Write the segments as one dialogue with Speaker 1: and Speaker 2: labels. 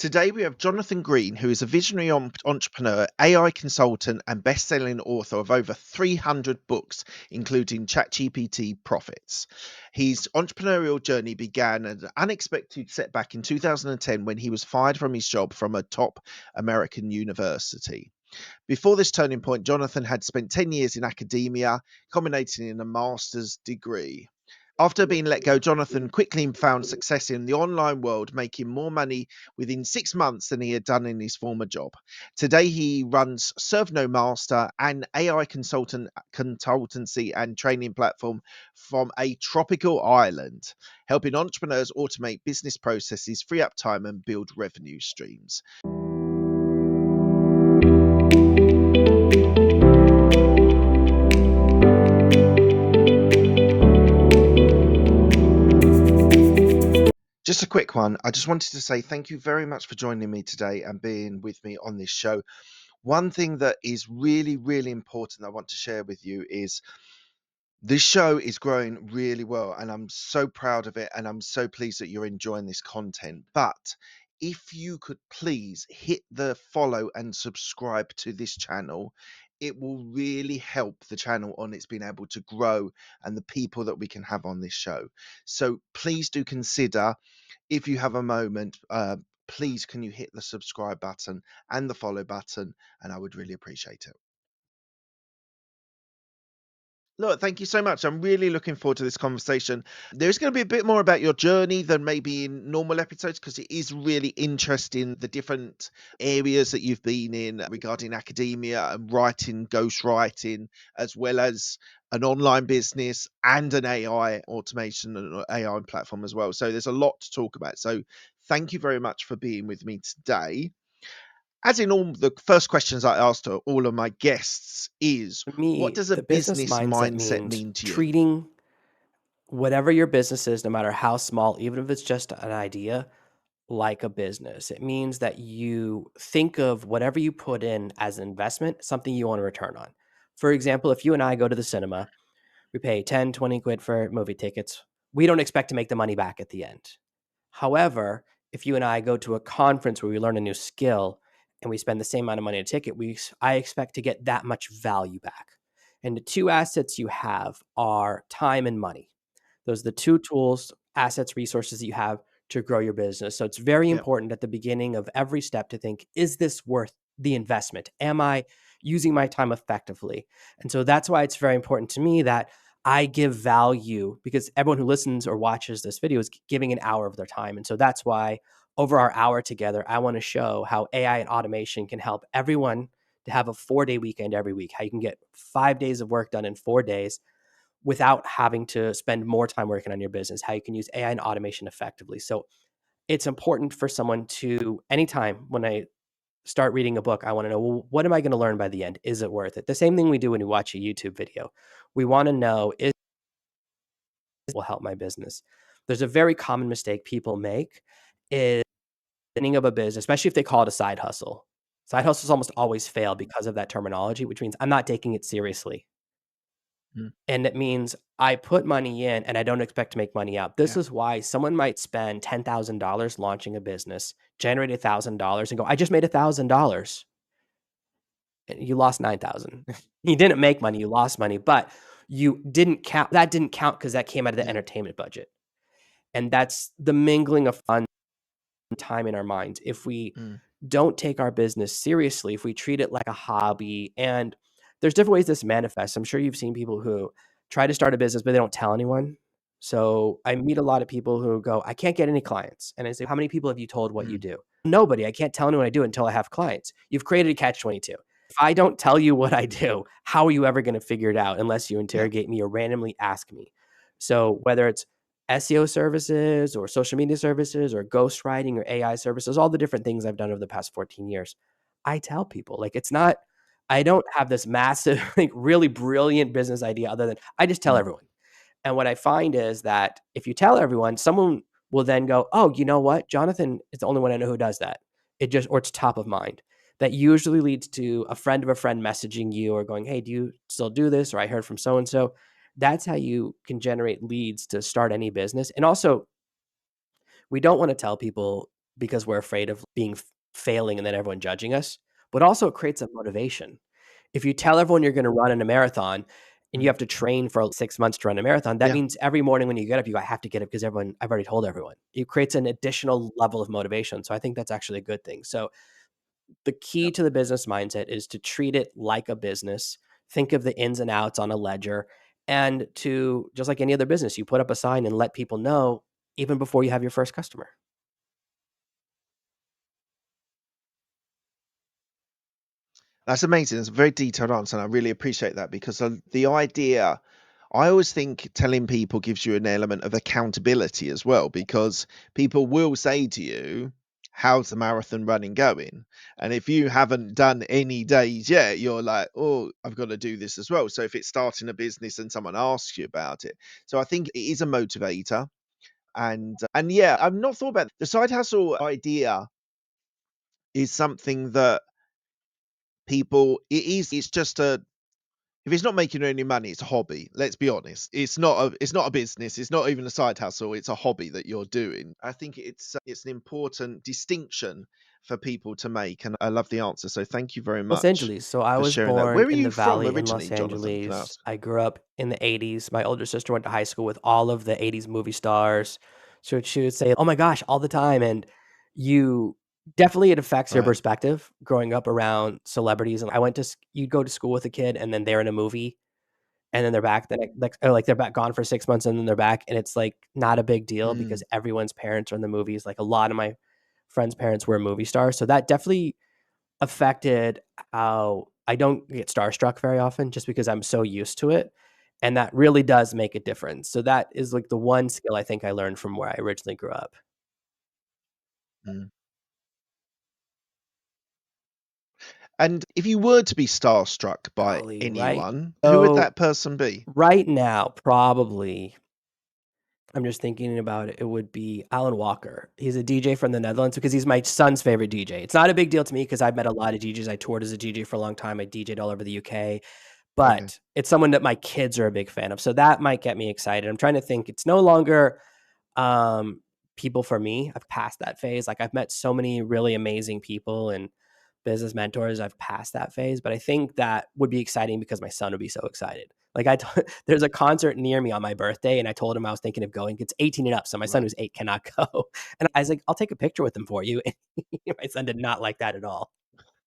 Speaker 1: Today we have Jonathan Green, who is a visionary entrepreneur, AI consultant, and best-selling author of over 300 books, including ChatGPT Profits. His entrepreneurial journey began an unexpected setback in 2010 when he was fired from his job from a top American university. Before this turning point, Jonathan had spent 10 years in academia, culminating in a master's degree. After being let go, Jonathan quickly found success in the online world, making more money within 6 months than he had done in his former job. Today, he runs Serve No Master, an AI consultancy and training platform from a tropical island, helping entrepreneurs automate business processes, free up time, and build revenue streams. Just a quick one. I just wanted to say thank you very much for joining me today and being with me on this show. One thing that is really, really important I want to share with you is this show is growing really well, and I'm so proud of it, and I'm so pleased that you're enjoying this content. But if you could please hit the follow and subscribe to this channel, it will really help the channel on its being able to grow and the people that we can have on this show. So please do consider, if you have a moment, please can you hit the subscribe button and the follow button, and I would really appreciate it. Look, thank you so much. I'm really looking forward to this conversation. There's going to be a bit more about your journey than maybe in normal episodes because it is really interesting the different areas that you've been in regarding academia and writing, ghostwriting, as well as an online business and an AI automation and AI platform as well. So there's a lot to talk about. So thank you very much for being with me today. As in all the first questions I asked to all of my guests is,
Speaker 2: For
Speaker 1: what
Speaker 2: me,
Speaker 1: does a
Speaker 2: the business
Speaker 1: business
Speaker 2: mindset
Speaker 1: mindset
Speaker 2: means
Speaker 1: mean to you?
Speaker 2: treating whatever your business is, no matter how small, even if it's just an idea, like a business. It means that you think of whatever you put in as an investment, something you want to return on. For example, if you and I go to the cinema, we pay 10, 20 quid for movie tickets. We don't expect to make the money back at the end. However, if you and I go to a conference where we learn a new skill and we spend the same amount of money on a ticket, I expect to get that much value back. And the two assets you have are time and money. Those are the two tools, assets, resources that you have to grow your business. So it's very
Speaker 1: Yep.
Speaker 2: important at the beginning of every step to think, is this worth the investment? Am I using my time effectively? And so that's why it's very important to me that I give value, because everyone who listens or watches this video is giving an hour of their time. And so that's why over our hour together, I want to show how AI and automation can help everyone to have a 4-day weekend every week, how you can get 5 days of work done in 4 days without having to spend more time working on your business, how you can use AI and automation effectively. So it's important for someone to, anytime when I start reading a book, I want to know, well, what am I going to learn by the end? Is it worth it? The same thing we do when we watch a YouTube video. We want to know, is it will help my business? There's a very common mistake people make is beginning of a business, especially if they call it a side hustle. Side hustles almost always fail because of that terminology, which means I'm not taking it seriously.
Speaker 1: Mm,
Speaker 2: And it means I put money in and I don't expect to make money out. This
Speaker 1: yeah.
Speaker 2: is why someone might spend $10,000 launching a business, generate $1,000 and go, I just made $1,000. You lost 9,000. You didn't make money, you lost money, but you didn't count. That didn't count because that came out of the
Speaker 1: Yeah.
Speaker 2: entertainment budget. And that's the mingling of fun time in our minds. If we
Speaker 1: Mm,
Speaker 2: don't take our business seriously, if we treat it like a hobby, and there's different ways this manifests. I'm sure you've seen people who try to start a business, but they don't tell anyone. So I meet a lot of people who go, I can't get any clients. And I say, how many people have you told what you
Speaker 1: mm,
Speaker 2: do? Nobody. I can't tell anyone I do it until I have clients. You've created a catch 22. If I don't tell you what I do, how are you ever going to figure it out unless you
Speaker 1: yeah.
Speaker 2: interrogate me or randomly ask me? So whether it's SEO services or social media services or ghostwriting or AI services, all the different things I've done over the past 14 years, I tell people, like, it's not, I don't have this massive, like, really brilliant business idea other than I just tell
Speaker 1: Mm,
Speaker 2: everyone. And what I find is that if you tell everyone, someone will then go, oh, you know what? Jonathan is the only one I know who does that. Or it's top of mind. That usually leads to a friend of a friend messaging you or going, hey, do you still do this? Or I heard from so and so. That's how you can generate leads to start any business. And also, we don't want to tell people because we're afraid of failing and then everyone judging us, but also it creates a motivation. If you tell everyone you're going to run in a marathon and you
Speaker 1: Mm.
Speaker 2: have to train for 6 months to run a marathon, that
Speaker 1: Yeah.
Speaker 2: means every morning when you get up, you go, I have to get up because I've already told everyone. It creates an additional level of motivation. So I think that's actually a good thing. So the key to the business mindset is to treat it like a business, think of the ins and outs on a ledger, and to, just like any other business, you put up a sign and let people know even before you have your first customer.
Speaker 1: That's amazing. It's a very detailed answer, and I really appreciate that because the idea, I always think telling people gives you an element of accountability as well, because people will say to you, how's the marathon running going? And if you haven't done any days yet, you're like, oh, I've got to do this as well. So if it's starting a business and someone asks you about it, so I think it is a motivator. And yeah, I've not thought about the side hustle idea is something that it's just a, if it's not making any money, it's a hobby. Let's be honest. It's not a business. It's not even a side hustle. It's a hobby that you're doing. I think it's an important distinction for people to make, and I love the answer. So thank you very
Speaker 2: Los
Speaker 1: much
Speaker 2: Angeles. So I
Speaker 1: for
Speaker 2: was
Speaker 1: sharing that.
Speaker 2: born
Speaker 1: Where are
Speaker 2: in
Speaker 1: you
Speaker 2: the
Speaker 1: from
Speaker 2: valley in Los
Speaker 1: originally, Jonathan? Can I
Speaker 2: Angeles.
Speaker 1: ask?
Speaker 2: I grew up in the 80s. My older sister went to high school with all of the 80s movie stars. So she would say, oh my gosh, all the time. And you definitely, it affects your
Speaker 1: Right.
Speaker 2: perspective growing up around celebrities. And I went to, you'd go to school with a kid and then they're in a movie and then they're back or like they're back gone for 6 months and then they're back. And it's like not a big deal
Speaker 1: Mm,
Speaker 2: because everyone's parents are in the movies. Like a lot of my friends' parents were movie stars. So that definitely affected how I don't get starstruck very often just because I'm so used to it, and that really does make a difference. So that is, like, the one skill I think I learned from where I originally grew up.
Speaker 1: mm. And if you were to be starstruck by
Speaker 2: Golly, right?
Speaker 1: anyone, who would
Speaker 2: So,
Speaker 1: that person be?
Speaker 2: right now, probably, I'm just thinking about it, it would be Alan Walker. He's a DJ from the Netherlands because he's my son's favorite DJ. It's not a big deal to me because 'cause I've met a lot of DJs. I toured as a DJ for a long time. I DJ'd all over the UK.
Speaker 1: Okay.
Speaker 2: But it's someone that my kids are a big fan of, so that might get me excited. I'm trying to think. It's no longer, um, people for me. I've passed that phase. Like, I've met so many really amazing people and business mentors. I've passed that phase, but I think that would be exciting because my son would be so excited. Like, there's a concert near me on my birthday, and I told him I was thinking of going. It's 18 and up, so my son
Speaker 1: Right.
Speaker 2: who's 8 cannot go. And I was like, "I'll take a picture with him for you." And my son did not like that at all.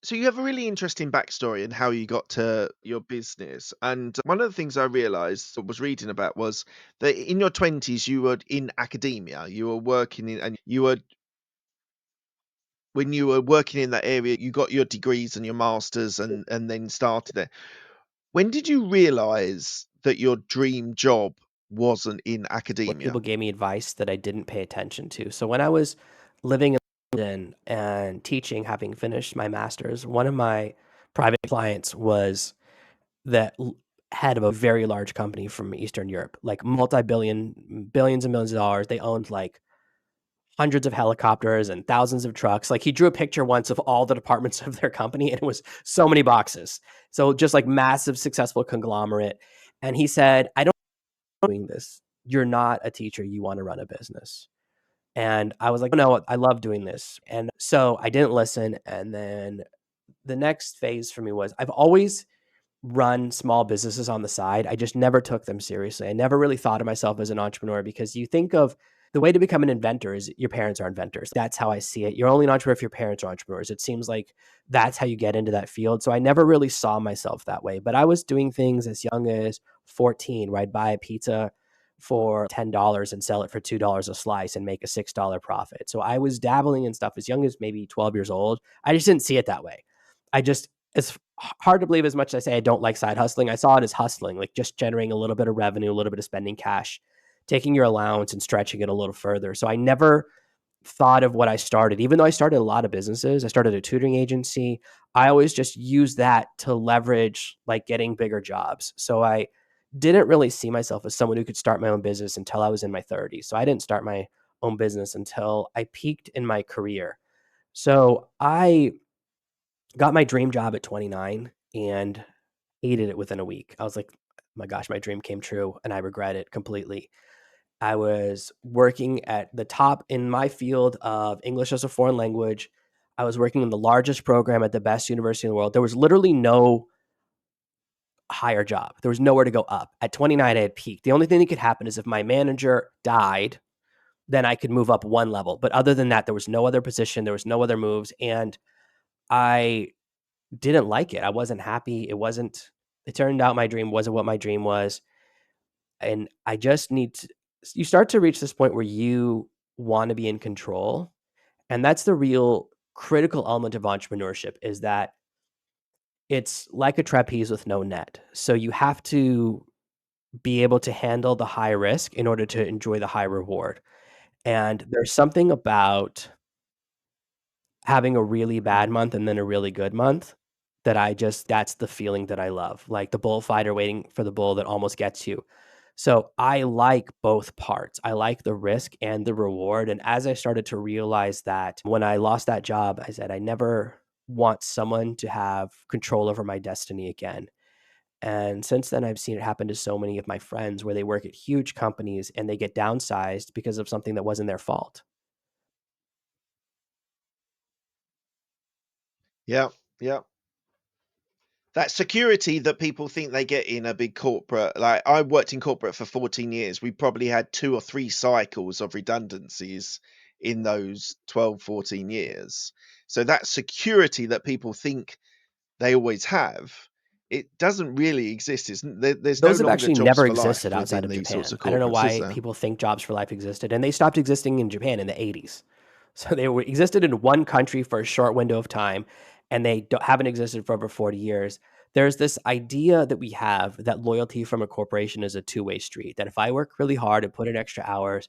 Speaker 1: So you have a really interesting backstory in how you got to your business. And one of the things I realized or was reading about was that in your 20s you were in academia. You were working in, and you were, when you were working in that area, you got your degrees and your masters and then started it. When did you realize that your dream job wasn't in
Speaker 2: When
Speaker 1: academia?
Speaker 2: people gave me advice that I didn't pay attention to. So when I was living in London and teaching, having finished my master's, one of my private clients was the head of a very large company from Eastern Europe, like billions and millions of dollars. They owned like hundreds of helicopters and thousands of trucks. Like he drew a picture once of all the departments of their company, and it was so many boxes. So just like massive, successful conglomerate. And he said, I don't doing this. You're not a teacher. You want to run a business. And I was like, "Oh, no, I love doing this." And so I didn't listen. And then the next phase for me was I've always run small businesses on the side. I just never took them seriously. I never really thought of myself as an entrepreneur because you think of the way to become an inventor is your parents are inventors. That's how I see it. You're only an entrepreneur if your parents are entrepreneurs. It seems like that's how you get into that field. So I never really saw myself that way. But I was doing things as young as 14, where I'd buy a pizza for $10 and sell it for $2 a slice and make a $6 profit. So I was dabbling in stuff as young as maybe 12 years old. I just didn't see it that way. I just, it's hard to believe as much as I say I don't like side hustling. I saw it as hustling, like just generating a little bit of revenue, a little bit of spending cash, taking your allowance and stretching it a little further. So I never thought of what I started, even though I started a lot of businesses. I started a tutoring agency. I always just used that to leverage like getting bigger jobs. So I didn't really see myself as someone who could start my own business until I was in my 30s. So I didn't start my own business until I peaked in my career. So I got my dream job at 29 and hated it within a week. I was like, "Oh my gosh, my dream came true and I regret it completely." I was working at the top in my field of English as a foreign language. I was working in the largest program at the best university in the world. There was literally no higher job. There was nowhere to go up. At 29, I had peaked. The only thing that could happen is if my manager died, then I could move up one level. But other than that, there was no other position. There was no other moves. And I didn't like it. I wasn't happy. It turned out my dream wasn't what my dream was. And I just you start to reach this point where you want to be in control. And that's the real critical element of entrepreneurship, is that it's like a trapeze with no net. So you have to be able to handle the high risk in order to enjoy the high reward. And there's something about having a really bad month and then a really good month that's the feeling that I love. Like the bullfighter waiting for the bull that almost gets you. So I like both parts. I like the risk and the reward. And as I started to realize that, when I lost that job, I said, I never want someone to have control over my destiny again. And since then, I've seen it happen to so many of my friends where they work at huge companies and they get downsized because of something that wasn't their fault.
Speaker 1: Yeah, yeah. That security that people think they get in a big corporate, like I worked in corporate for 14 years. We probably had 2 or 3 cycles of redundancies in those 12, 14 years. So that security that people think they always have, it doesn't really exist. There's no
Speaker 2: Those have
Speaker 1: longer
Speaker 2: actually
Speaker 1: jobs
Speaker 2: never
Speaker 1: for life
Speaker 2: existed outside
Speaker 1: within
Speaker 2: of
Speaker 1: these sorts
Speaker 2: Japan.
Speaker 1: of
Speaker 2: I don't know
Speaker 1: corporates, is
Speaker 2: why
Speaker 1: there?
Speaker 2: people think jobs for life existed, and they stopped existing in Japan in the 80s. So existed in one country for a short window of time, and they haven't existed for over 40 years. There's this idea that we have that loyalty from a corporation is a two-way street, that if I work really hard and put in extra hours,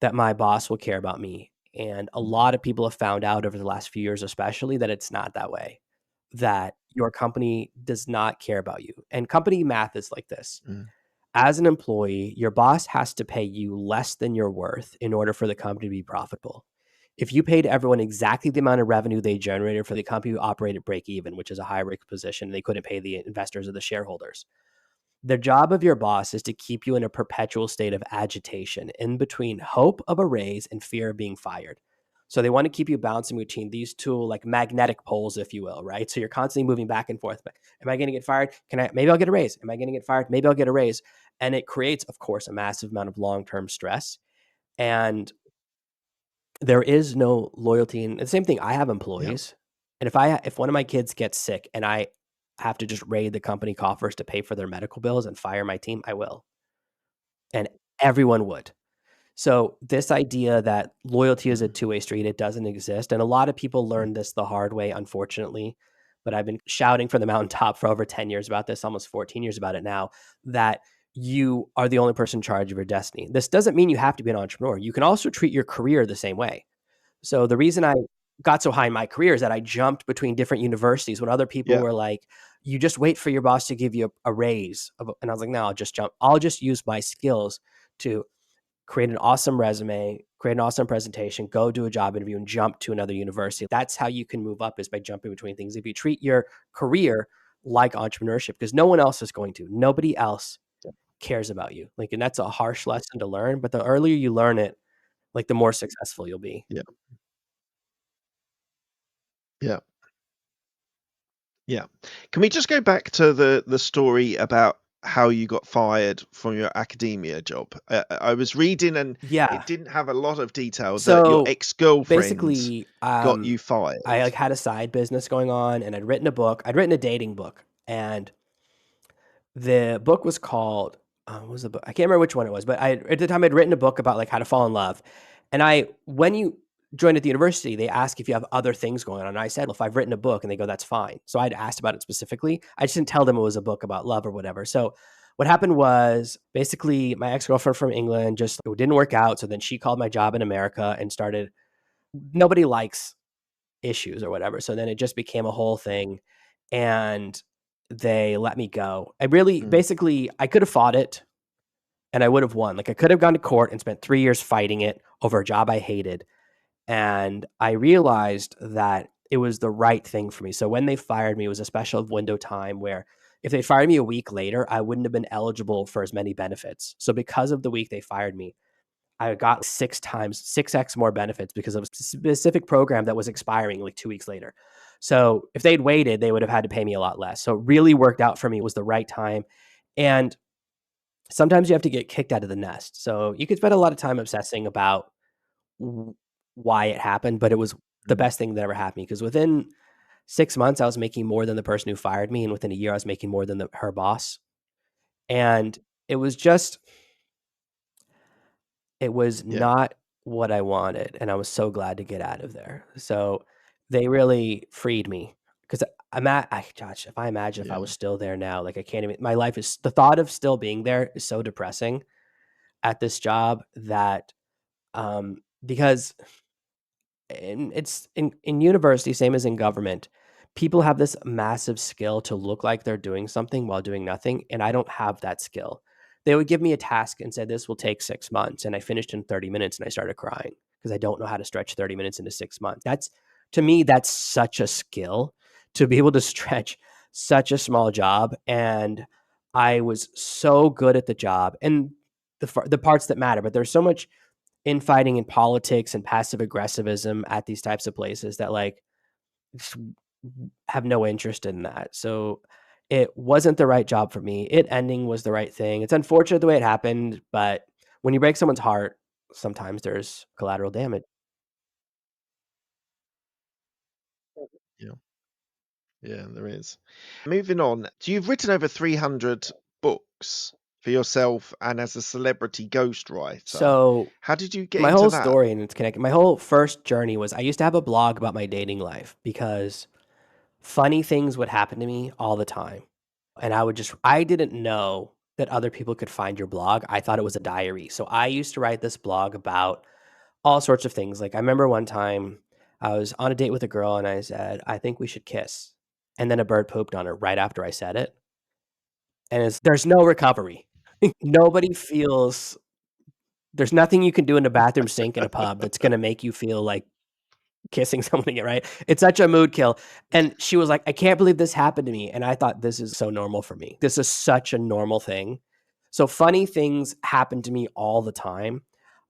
Speaker 2: that my boss will care about me. And a
Speaker 1: Mm,
Speaker 2: lot of people have found out over the last few years, especially, that it's not that way, that your company does not care about you. And company math is like this:
Speaker 1: mm,
Speaker 2: as an employee, your boss has to pay you less than you're worth in order for the company to be profitable. If you paid everyone exactly the amount of revenue they generated for the company to operate at break even, which is a high risk position, they couldn't pay the investors or the shareholders. The job of your boss is to keep you in a perpetual state of agitation, in between hope of a raise and fear of being fired. So they want to keep you bouncing between these two, like magnetic poles, if you will, right? So you're constantly moving back and forth. But am I going to get fired? Maybe I'll get a raise. Am I going to get fired? Maybe I'll get a raise. And it creates, of course, a massive amount of long-term stress. And there is no loyalty. And the same thing, I have
Speaker 1: yeah.
Speaker 2: employees. And if one of my kids gets sick and I have to just raid the company coffers to pay for their medical bills and fire my team, I will. And everyone would. So this idea that loyalty is a
Speaker 1: Mm,
Speaker 2: two-way street, it doesn't exist. And a lot of people
Speaker 1: mm,
Speaker 2: learn this the hard way, unfortunately. But I've been shouting from the mountaintop for over 10 years about this, almost 14 years about it now, that you are the only person in charge of your destiny. This doesn't mean you have to be an entrepreneur. You can also treat your career the same way. So the reason I got so high in my career is that I jumped between different universities when other people
Speaker 1: yeah.
Speaker 2: were like, you just wait for your boss to give you a raise. And I was like, no, I'll just jump. I'll just use my skills to create an awesome resume, create an awesome presentation, go do a job interview and jump to another university. That's how you can move up, is by jumping between things. If you treat your career like entrepreneurship, because no one else is going to, nobody else cares about you. Like, and that's a harsh lesson to learn, but the earlier you learn it, like the more successful you'll be.
Speaker 1: Yeah. Yeah. Yeah. Can we just go back to the story about how you got fired from your academia job? I was reading and
Speaker 2: Yeah.
Speaker 1: it didn't have a lot of detail that your
Speaker 2: So
Speaker 1: ex-girlfriend
Speaker 2: basically,
Speaker 1: got you
Speaker 2: I
Speaker 1: fired.
Speaker 2: like had a side business going on, and I'd written a book. I'd written a dating book, and the book was called, what was the book? I can't remember which one it was, but at the time I'd written a book about like how to fall in love. And when you join at the university, they ask if you have other things going on. And I said, well, if I've written a book, and they go, that's fine. So I'd asked about it specifically. I just didn't tell them it was a book about love or whatever. So what happened was, basically, my ex-girlfriend from England, just, it didn't work out. So then she called my job in America and started, nobody likes issues or whatever. So then it just became a whole thing, and they let me go. I really,
Speaker 1: Mm,
Speaker 2: basically, I could have fought it and I would have won. Like, I could have gone to court and spent 3 years fighting it over a job I hated. And I realized that it was the right thing for me. So when they fired me, it was a special window time where if they fired me a week later, I wouldn't have been eligible for as many benefits. So because of the week they fired me, I got 6x more benefits because of a specific program that was expiring like 2 weeks later. So if they'd waited, they would have had to pay me a lot less. So it really worked out for me. It was the right time. And sometimes you have to get kicked out of the nest. So you could spend a lot of time obsessing about why it happened, but it was the
Speaker 1: Mm.
Speaker 2: best thing that ever happened because within 6 months, I was making more than the person who fired me. And within a year, I was making more than her boss. And it was just, it was
Speaker 1: Yeah,
Speaker 2: not what I wanted, and I was so glad to get out of there. So they really freed me because I'm at, gosh, if I imagine if I
Speaker 1: yeah,
Speaker 2: was still there now, like I can't even, my life is, the thought of still being there is so depressing at this job that, because it's in university, same as in government, people have this massive skill to look like they're doing something while doing nothing, and I don't have that skill. They would give me a task and said, "This will take 6 months," and I finished in 30 minutes, and I started crying because I don't know how to stretch 30 minutes into 6 months. That's, to me, that's such a skill to be able to stretch such a small job, and I was so good at the job and the parts that matter, but there's so much infighting in politics and passive aggressivism at these types of places that like just have no interest in that. So it wasn't the right job for me. It ending was the right thing. It's unfortunate the way it happened, but when you break someone's heart, sometimes there's collateral damage.
Speaker 1: yeah, yeah, there is. Moving on, you've written over 300 books for yourself and as a celebrity ghostwriter.
Speaker 2: So
Speaker 1: How did you get
Speaker 2: my
Speaker 1: into
Speaker 2: whole
Speaker 1: that?
Speaker 2: story, and it's connected. My whole first journey was I used to have a blog about my dating life because funny things would happen to me all the time. And I didn't know that other people could find your blog. I thought it was a diary. So I used to write this blog about all sorts of things. Like I remember one time I was on a date with a girl and I said, "I think we should kiss." And then a bird pooped on her right after I said it. And there's no recovery. Nobody feels, there's nothing you can do in a bathroom sink in a pub that's going to make you feel like kissing someone again, right? It's such a mood kill. And she was like, "I can't believe this happened to me." And I thought, this is so normal for me. This is such a normal thing. So funny things happen to me all the time.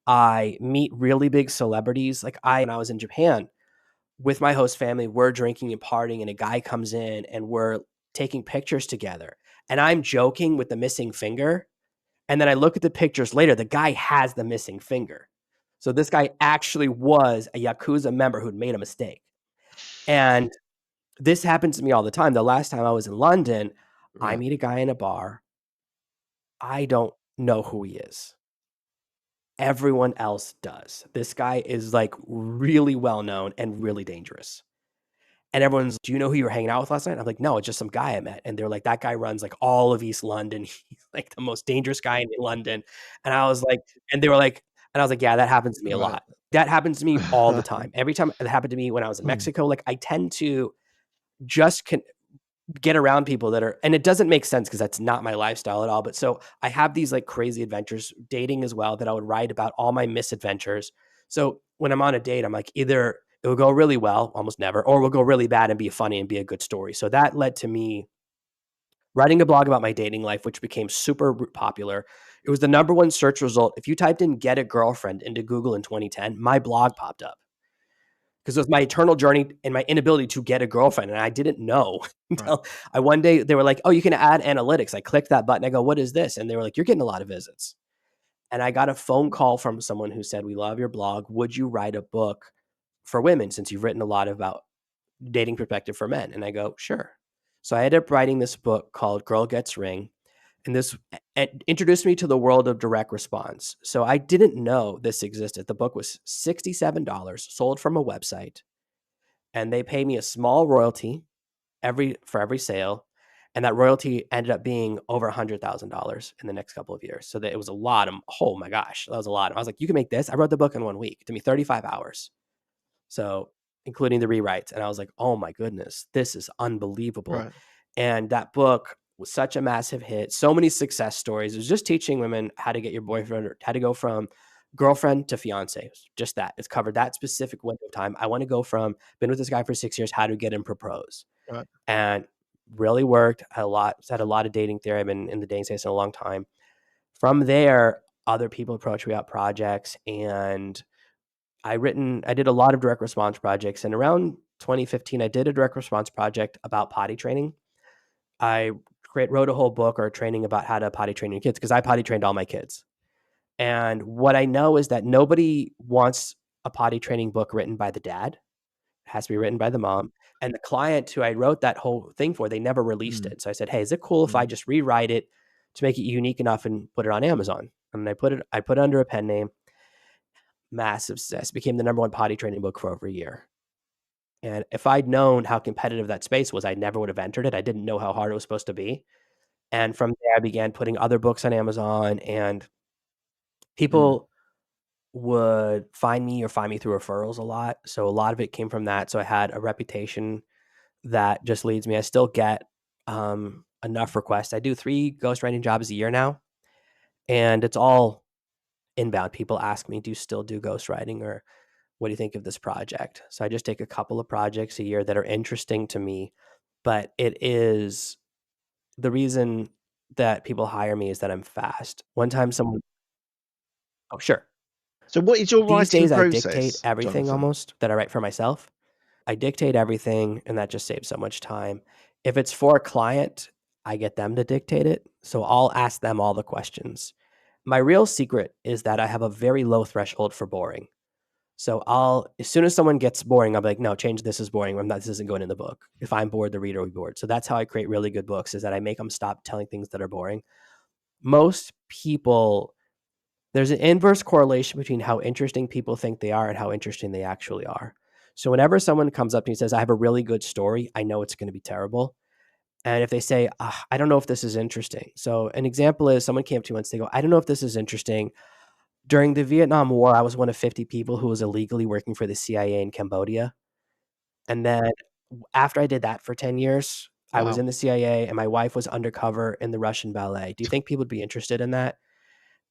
Speaker 2: I meet really big celebrities. Like when I was in Japan with my host family, we're drinking and partying, and a guy comes in and we're taking pictures together. And I'm joking with the missing finger. And then I look at the pictures later, the guy has the missing finger. So this guy actually was a Yakuza member who'd made a mistake. And this happens to me all the time. The last time I was in London, I
Speaker 1: Right.
Speaker 2: meet a guy in a bar. I don't know who he is. Everyone else does. This guy is like really well known and really dangerous. And everyone's, "Do you know who you were hanging out with last night?" I'm like, "No, it's just some guy I met." And they're like, "That guy runs like all of East London. He's like the most dangerous guy in London." And I was like, and they were like, and I was like, "Yeah, that happens to me a
Speaker 1: Right.
Speaker 2: lot. That happens to me all the time. Every time it happened to me when I was in
Speaker 1: Hmm.
Speaker 2: Mexico, like I tend to just get around people that are, and it doesn't make sense because that's not my lifestyle at all. But so I have these like crazy adventures, dating as well, that I would write about all my misadventures. So when I'm on a date, I'm like, either it will go really well, almost never, or it will go really bad and be funny and be a good story. So that led to me writing a blog about my dating life, which became super popular. It was the number one search result. If you typed in "get a girlfriend" into Google in 2010, my blog popped up because it was my eternal journey and my inability to get a girlfriend. And I didn't know
Speaker 1: Right.
Speaker 2: until I one day they were like, "Oh, you can add analytics." I clicked that button. I go, "What is this?" And they were like, "You're getting a lot of visits." And I got a phone call from someone who said, "We love your blog. Would you write a book for women since you've written a lot about dating perspective for men?" And I go, "Sure." So I ended up writing this book called Girl Gets Ring. And this introduced me to the world of direct response. So I didn't know this existed. The book was $67, sold from a website, and they pay me a small royalty for every sale. And that royalty ended up being over $100,000 in the next couple of years. So that it was a lot of, oh my gosh, that was a lot. I was like, "You can make this." I wrote the book in 1 week. It took me 35 hours. So including the rewrites. And I was like, "Oh my goodness, this is unbelievable."
Speaker 1: Right.
Speaker 2: And that book was such a massive hit. So many success stories. It was just teaching women how to get your boyfriend, or how to go from girlfriend to fiance. Just that. It's covered that specific window of time. I want to go from been with this guy for 6 years, how to get him propose.
Speaker 1: Right.
Speaker 2: And really worked. Had a lot of dating theory. I've been in the dating space in a long time. From there, other people approach me about projects, and I did a lot of direct response projects. And around 2015, I did a direct response project about potty training. I wrote a whole book or training about how to potty train your kids because I potty trained all my kids. And what I know is that nobody wants a potty training book written by the dad. It has to be written by the mom. And the client who I wrote that whole thing for, they never released
Speaker 1: Mm,
Speaker 2: it. So I said, "Hey, is it cool if I
Speaker 1: mm,
Speaker 2: just rewrite it to make it unique enough and put it on Amazon?" And I put it under a pen name. Massive success. Became the number one potty training book for over a year. And if I'd known how competitive that space was, I never would have entered it. I didn't know how hard it was supposed to be. And from there, I began putting other books on Amazon, and
Speaker 1: mm.
Speaker 2: people would find me or find me through referrals a lot. So a lot of it came from that. So I had a reputation that just leads me. I still get enough requests. I do 3 ghostwriting jobs a year now, and it's all inbound. People ask me, "Do you still do ghostwriting?" or "What do you think of this project?" So I just take a couple of projects a year that are interesting to me, but it is the reason that people hire me is that I'm fast. One time someone Oh, sure.
Speaker 1: So, what is your
Speaker 2: These
Speaker 1: writing
Speaker 2: days I dictate
Speaker 1: process,
Speaker 2: everything
Speaker 1: Jonathan?
Speaker 2: almost that I write for myself. I dictate everything, and that just saves so much time. If it's for a client, I get them to dictate it, so I'll ask them all the questions. My real secret is that I have a very low threshold for boring. So I'll as soon as someone gets boring, I'll be like, "No, change this is boring. I'm not this isn't going in the book." If I'm bored, the reader will be bored. So that's how I create really good books is that I make them stop telling things that are boring. Most people there's an inverse correlation between how interesting people think they are and how interesting they actually are. So whenever someone comes up to me and says, "I have a really good story," I know it's going to be terrible. And if they say, "I don't know if this is interesting." So an example is someone came up to me once, they go, "I don't know if this is interesting. During the Vietnam War, I was one of 50 people who was illegally working for the CIA in Cambodia. And then after I did that for 10 years, I was
Speaker 1: Wow.
Speaker 2: in the CIA and my wife was undercover in the Russian ballet. Do you think people would be interested in that?"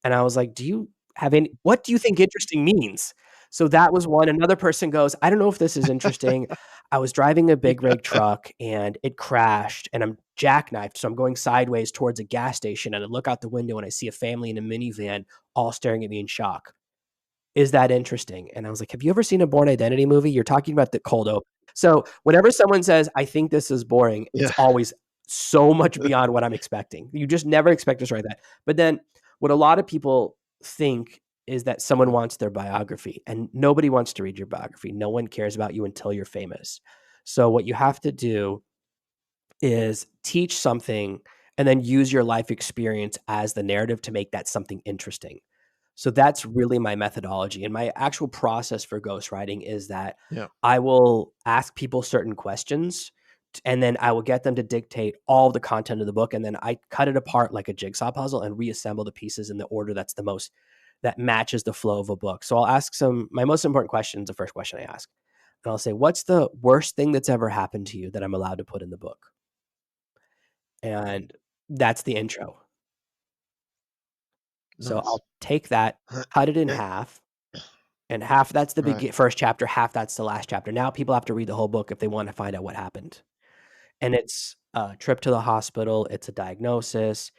Speaker 2: And I was like, "Do you have any what do you think interesting means?" So that was one. Another person goes, "I don't know if this is interesting. I was driving a big rig truck and it crashed and I'm jackknifed. So I'm going sideways towards a gas station and I look out the window and I see a family in a minivan all staring at me in shock. Is that interesting?" And I was like, "Have you ever seen a Born Identity movie? You're talking about the cold open." So whenever someone says, "I think this is boring," it's
Speaker 1: Yeah.
Speaker 2: always so much beyond what I'm expecting. You just never expect to write that. But then what a lot of people think is that someone wants their biography, and nobody wants to read your biography. No one cares about you until you're famous. So what you have to do is teach something and then use your life experience as the narrative to make that something interesting. So that's really my methodology. And my actual process for ghostwriting is that
Speaker 1: Yeah.
Speaker 2: I will ask people certain questions and then I will get them to dictate all the content of the book. And then I cut it apart like a jigsaw puzzle and reassemble the pieces in the order that's the most that matches the flow of a book. So I'll ask my most important question is the first question I ask. And I'll say, "What's the worst thing that's ever happened to you that I'm allowed to put in the book?" And that's the intro. So
Speaker 1: Nice.
Speaker 2: I'll take that, cut it in half, and half that's the
Speaker 1: Right.
Speaker 2: first chapter, half that's the last chapter. Now people have to read the whole book if they want to find out what happened. And it's a trip to the hospital, it's a diagnosis,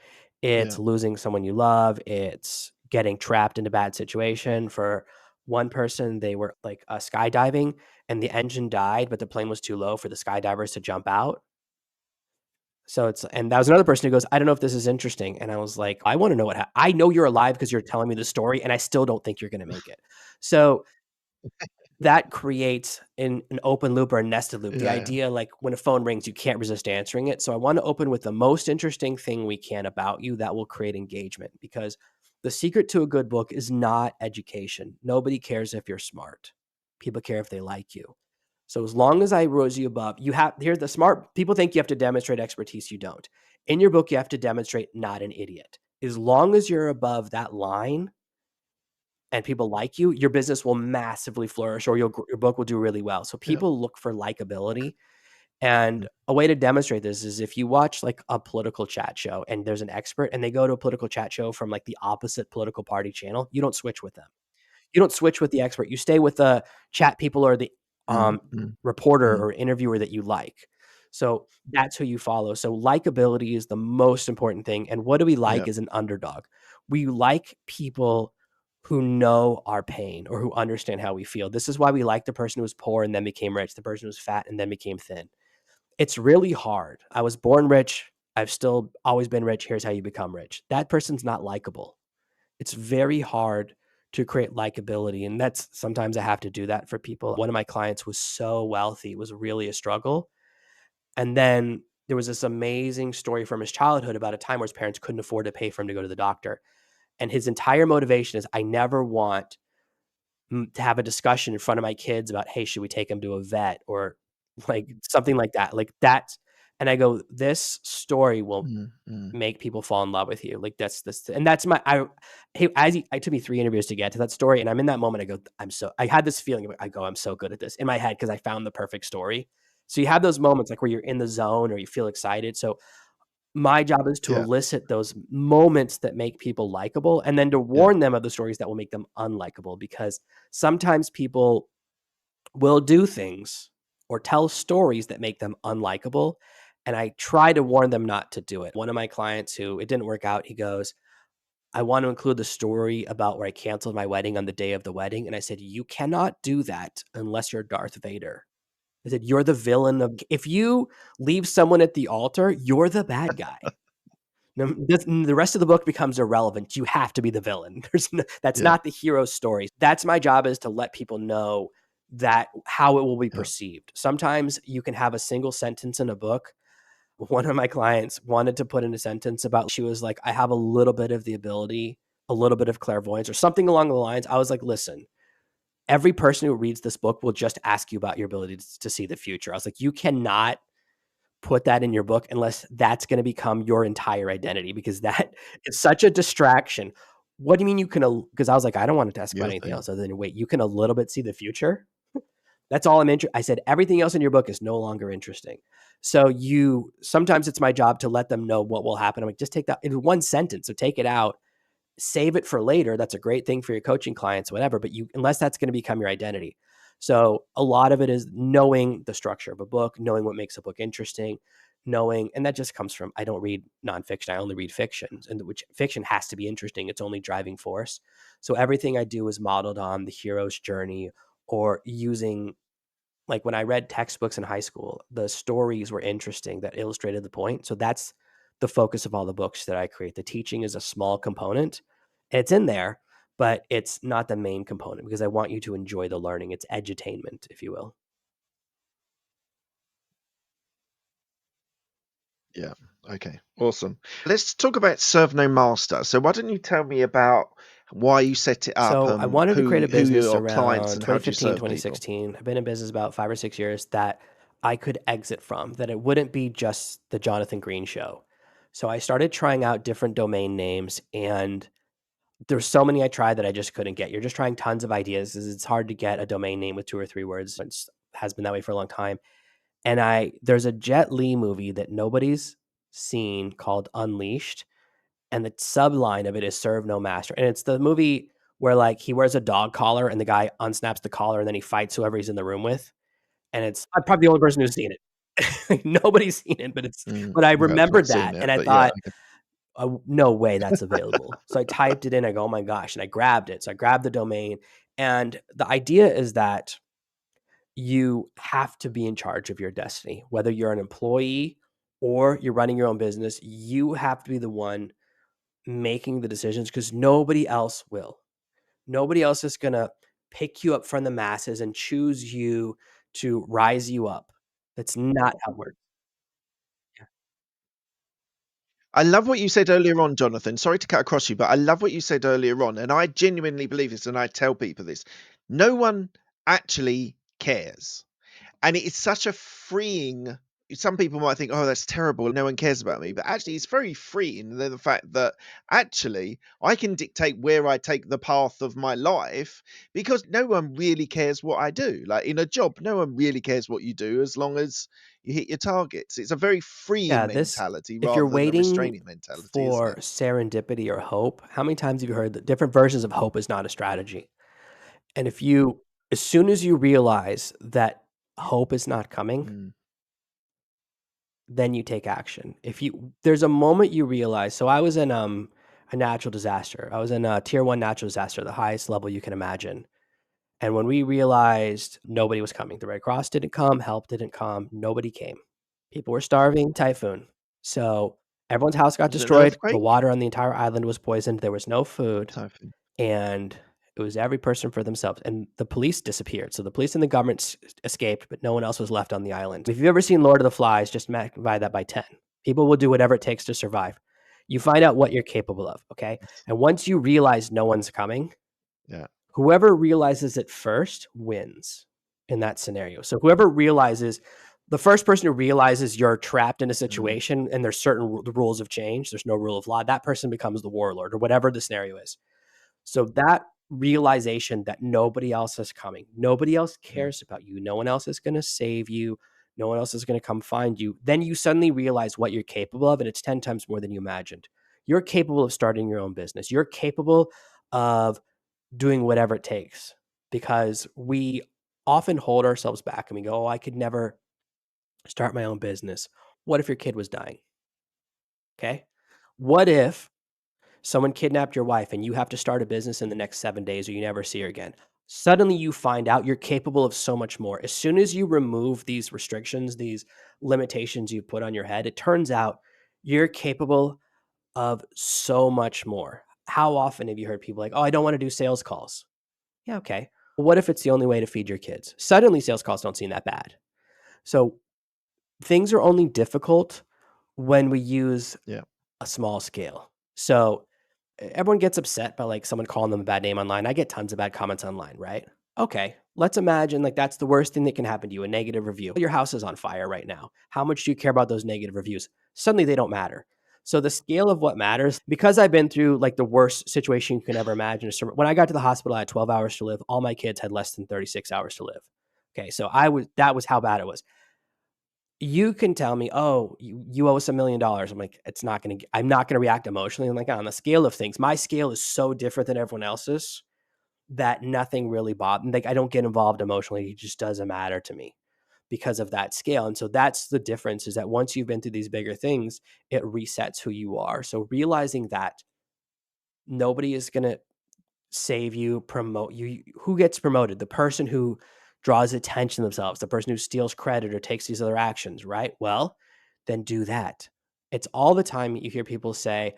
Speaker 2: it's
Speaker 1: Yeah.
Speaker 2: losing someone you love, it's getting trapped in a bad situation. For one person, they were like skydiving and the engine died, but the plane was too low for the skydivers to jump out. So it's and that was another person who goes, "I don't know if this is interesting." And I was like, "I wanna know I know you're alive because you're telling me the story, and I still don't think you're gonna make it." So that creates an open loop or a nested loop. The
Speaker 1: Yeah.
Speaker 2: idea, like, when a phone rings, you can't resist answering it. So I wanna open with the most interesting thing we can about you that will create engagement, because the secret to a good book is not education. Nobody cares if you're smart. People care if they like you. So as long as I rose you above, you have here's the smart people think you have to demonstrate expertise. You don't. In your book, you have to demonstrate not an idiot. As long as you're above that line and people like you, your business will massively flourish or your book will do really well. So
Speaker 1: Yeah.
Speaker 2: people look for likability. And a way to demonstrate this is if you watch like a political chat show and there's an expert and they go to a political chat show from like the opposite political party channel, you don't switch with them. You don't switch with the expert. You stay with the chat people or the
Speaker 1: Mm, mm,
Speaker 2: reporter
Speaker 1: mm.
Speaker 2: or interviewer that you like. So that's who you follow. So likability is the most important thing. And what do we
Speaker 1: Yeah.
Speaker 2: like as an underdog? We like people who know our pain or who understand how we feel. This is why we like the person who was poor and then became rich, the person who was fat and then became thin. It's really hard. I was born rich. I've still always been rich. Here's how you become rich. That person's not likable. It's very hard to create likability. And that's sometimes I have to do that for people. One of my clients was so wealthy, it was really a struggle. And then there was this amazing story from his childhood about a time where his parents couldn't afford to pay for him to go to the doctor. And his entire motivation is I never want to have a discussion in front of my kids about, hey, should we take him to a vet or like something like that? Like that's, and I go, this story will
Speaker 1: Mm, mm.
Speaker 2: make people fall in love with you. Like that's this, and that's my, hey, it took me 3 interviews to get to that story. And I'm in that moment. I go, I had this feeling, I go, I'm so good at this in my head because I found the perfect story. So you have those moments like where you're in the zone or you feel excited. So my job is to
Speaker 1: Yeah.
Speaker 2: elicit those moments that make people likable and then to
Speaker 1: Yeah.
Speaker 2: warn them of the stories that will make them unlikable because sometimes people will do things or tell stories that make them unlikable. And I try to warn them not to do it. One of my clients who it didn't work out, he goes, I want to include the story about where I canceled my wedding on the day of the wedding. And I said, you cannot do that unless you're Darth Vader. I said, you're the villain of, if you leave someone at the altar, you're the bad guy. The rest of the book becomes irrelevant. You have to be the villain. That's
Speaker 1: Yeah.
Speaker 2: not the hero's story. That's my job is to let people know that how it will be
Speaker 1: Yeah.
Speaker 2: perceived. Sometimes you can have a single sentence in a book. One of my clients wanted to put in a sentence about, she was like, I have a little bit of the ability, a little bit of clairvoyance or something along the lines. I was like, listen, every person who reads this book will just ask you about your ability to see the future. I was like, you cannot put that in your book unless that's going to become your entire identity because that is such a distraction. What do you mean you can? Because I was like, I don't want to ask about
Speaker 1: Your
Speaker 2: anything
Speaker 1: thing.
Speaker 2: else other than wait, you can a little bit see the future. That's all I'm interested. I said everything else in your book is no longer interesting. So you sometimes it's my job to let them know what will happen. I'm like, just take that in one sentence. So take it out, save it for later. That's a great thing for your coaching clients, whatever. But you, unless that's going to become your identity. So a lot of it is knowing the structure of a book, knowing what makes a book interesting, knowing, and that just comes from, I don't read nonfiction. I only read fiction, and which fiction has to be interesting. It's only driving force. So everything I do is modeled on the hero's journey or using, like when I read textbooks in high school, the stories were interesting that illustrated the point. So that's the focus of all the books that I create. The teaching is a small component. It's in there, but it's not the main component because I want you to enjoy the learning. It's edutainment, if you will.
Speaker 1: Yeah. Okay. Awesome. Let's talk about Serve No Master. So why don't you tell me about why you set it up,
Speaker 2: So I wanted to create a
Speaker 1: who
Speaker 2: business
Speaker 1: your clients
Speaker 2: around
Speaker 1: and how do you
Speaker 2: 2015,
Speaker 1: serve people?
Speaker 2: 2016. I've been in business about 5 or 6 years that I could exit from, that it wouldn't be just the Jonathan Green show. So I started trying out different domain names and there's so many I tried that I just couldn't get. You're just trying tons of ideas 'cause it's hard to get a domain name with 2 or 3 words. It has been that way for a long time. And there's a Jet Li movie that nobody's seen called Unleashed, and the subline of it is "Serve No Master." And it's the movie where like he wears a dog collar and the guy unsnaps the collar and then he fights whoever he's in the room with. And I'm probably the only person who's seen it. Nobody's seen it, but I
Speaker 1: No, I've not
Speaker 2: remembered
Speaker 1: seen
Speaker 2: that
Speaker 1: it,
Speaker 2: and I
Speaker 1: but yeah.
Speaker 2: thought, no way that's available. So I typed it in. I go, oh my gosh. And I grabbed it. So I grabbed the domain. And the idea is that you have to be in charge of your destiny, whether you're an employee or you're running your own business. You have to be the one making the decisions because nobody else will. Nobody else is going to pick you up from the masses and choose you to rise you up. That's not how it works.
Speaker 1: I love what you said earlier on, Jonathan. Sorry to cut across you, but I love what you said earlier on, and I genuinely believe this, and I tell people this. No one actually cares. And it's such a freeing, some people might think, oh, that's terrible, no one cares about me, but actually it's very freeing, the fact that actually I can dictate where I take the path of my life because no one really cares what I do. Like in a job, no one really cares what you do as long as you hit your targets. It's a very freeing
Speaker 2: Yeah, this
Speaker 1: mentality
Speaker 2: if you're
Speaker 1: rather than a
Speaker 2: waiting
Speaker 1: restraining mentality, isn't
Speaker 2: for
Speaker 1: it?
Speaker 2: serendipity or hope, how many times have you heard that different versions of hope is not a strategy? And if you as soon as you realize that hope is not coming,
Speaker 1: Mm.
Speaker 2: then you take action. There's a moment you realize. So I was in a natural disaster. I was in a tier 1 natural disaster, the highest level you can imagine. And when we realized nobody was coming, the Red Cross didn't come, help didn't come, nobody came. People were starving, typhoon. So everyone's house got
Speaker 1: Was it an
Speaker 2: destroyed. The
Speaker 1: earthquake?
Speaker 2: water on the entire island was poisoned. There was no food.
Speaker 1: Typhoon.
Speaker 2: And it was every person for themselves. And the police disappeared. So the police and the government escaped, but no one else was left on the island. If you've ever seen Lord of the Flies, just divide that by 10. People will do whatever it takes to survive. You find out what you're capable of, okay?
Speaker 1: Yes.
Speaker 2: And once you realize no one's coming,
Speaker 1: Yeah.
Speaker 2: whoever realizes it first wins in that scenario. So whoever realizes, the first person who realizes you're trapped in a
Speaker 1: Mm,
Speaker 2: situation and there's certain the rules have changed, there's no rule of law, that person becomes the warlord or whatever the scenario is. So that realization that nobody else is coming, nobody else
Speaker 1: mm,
Speaker 2: cares about you, no one else is going to save you, no one else is going to come find you, then you suddenly realize what you're capable of, and it's 10 times more than you imagined. You're capable of starting your own business. You're capable of doing whatever it takes, because we often hold ourselves back and we go, oh, I could never start my own business. What if your kid was dying? Okay. What if someone kidnapped your wife and you have to start a business in the next 7 days or you never see her again? Suddenly you find out you're capable of so much more. As soon as you remove these restrictions, these limitations you put on your head, it turns out you're capable of so much more. How often have you heard people like, oh, I don't want to do sales calls? Yeah, okay. Well, what if it's the only way to feed your kids? Suddenly sales calls don't seem that bad. So things are only difficult when we use
Speaker 1: yeah.
Speaker 2: a small scale. So everyone gets upset by like someone calling them a bad name online. I get tons of bad comments online, right? Okay, let's imagine like that's the worst thing that can happen to you, a negative review. Your house is on fire right now. How much do you care about those negative reviews? Suddenly they don't matter. So the scale of what matters, because I've been through like the worst situation you can ever imagine. So when I got to the hospital, I had 12 hours to live. All my kids had less than 36 hours to live. Okay, so that was how bad it was. You can tell me, "Oh, you owe us $1,000,000." I'm like, I'm not gonna react emotionally. I'm like, on the scale of things, my scale is so different than everyone else's that nothing really bothers. Like, I don't get involved emotionally. It just doesn't matter to me because of that scale. And so that's the difference, is that once you've been through these bigger things, it resets who you are. So realizing that nobody is gonna save you, promote you. Who gets promoted? The person who draws attention to themselves, the person who steals credit or takes these other actions, right? Well, then do that. It's all the time you hear people say,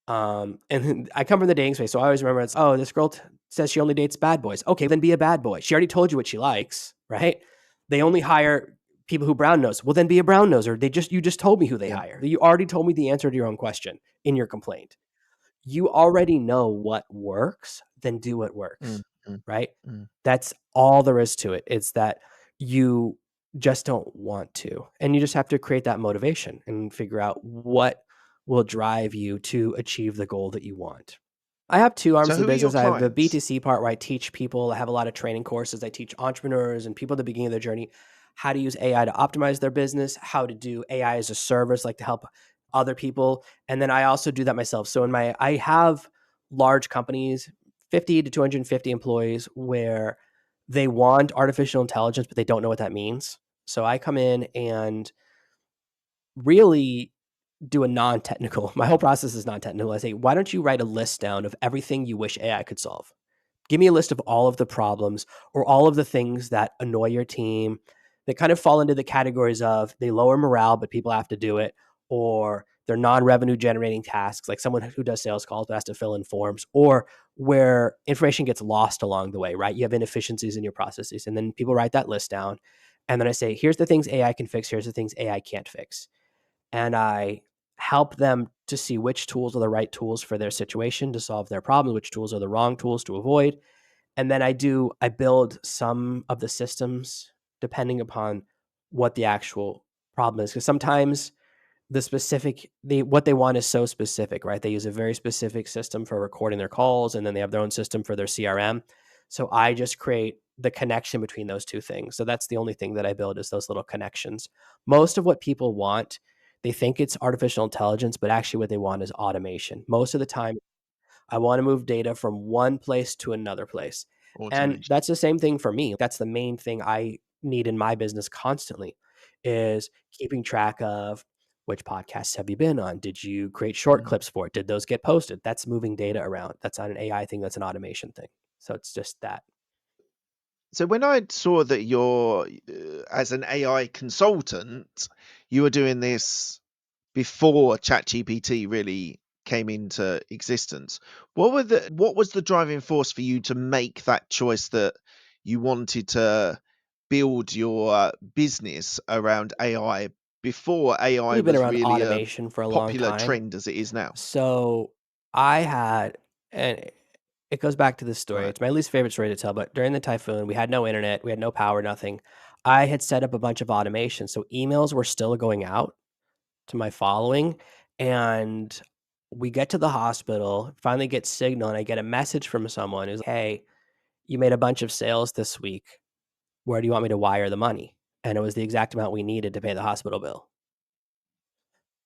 Speaker 2: and I come from the dating space, so I always remember it's, oh, this girl says she only dates bad boys. Okay, then be a bad boy. She already told you what she likes, right? They only hire people who brown nose. Well, then be a brown noser. You just told me who they
Speaker 1: Yeah.
Speaker 2: hire. You already told me the answer to your own question in your complaint. You already know what works, then do what
Speaker 1: Mm,
Speaker 2: works,
Speaker 1: mm,
Speaker 2: right?
Speaker 1: mm.
Speaker 2: That's all there is to it. It's that you just don't want to. And you just have to create that motivation and figure out what will drive you to achieve the goal that you want. I have two arms
Speaker 1: So
Speaker 2: of the
Speaker 1: who are your
Speaker 2: business. I have the
Speaker 1: clients?
Speaker 2: B2C part where I teach people. I have a lot of training courses. I teach entrepreneurs and people at the beginning of their journey how to use AI to optimize their business, how to do AI as a service, like to help other people. And then I also do that myself. So I have large companies, 50 to 250 employees, where they want artificial intelligence, but they don't know what that means. So I come in and really do a non-technical. My whole process is non-technical. I say, why don't you write a list down of everything you wish AI could solve? Give me a list of all of the problems or all of the things that annoy your team that kind of fall into the categories of they lower morale, but people have to do it, or they're non-revenue generating tasks, like someone who does sales calls but has to fill in forms, or where information gets lost along the way, right? You have inefficiencies in your processes. And then people write that list down. And then I say, here's the things AI can fix, here's the things AI can't fix. And I help them to see which tools are the right tools for their situation to solve their problem, which tools are the wrong tools to avoid. And then I build some of the systems depending upon what the actual problem is. Because sometimes what they want is so specific, right? They use a very specific system for recording their calls, and then they have their own system for their CRM. So I just create the connection between those two things. So that's the only thing that I build, is those little connections. Most of what people want, they think it's artificial intelligence, but actually what they want is automation. Most of the time, I want to move data from one place to another place. And
Speaker 1: Automation.
Speaker 2: that's the same thing for me. That's the main thing I need in my business constantly, is keeping track of which podcasts have you been on? Did you create short
Speaker 1: Mm.
Speaker 2: clips for it? Did those get posted? That's moving data around. That's not an AI thing, that's an automation thing. So it's just that.
Speaker 1: So when I saw that you're as an AI consultant, you were doing this before ChatGPT really came into existence. What was the driving force for you to make that choice that you wanted to build your business around AI before AI
Speaker 2: We've been
Speaker 1: was
Speaker 2: around
Speaker 1: really a
Speaker 2: automation for a long
Speaker 1: popular
Speaker 2: time.
Speaker 1: trend as it is now?
Speaker 2: So I had, and it goes back to this story.
Speaker 1: Right.
Speaker 2: It's my least favorite story to tell, but during the typhoon, we had no internet, we had no power, nothing. I had set up a bunch of automation. So emails were still going out to my following. And we get to the hospital, finally get signal, and I get a message from someone who's, hey, you made a bunch of sales this week. Where do you want me to wire the money? And it was the exact amount we needed to pay the hospital bill.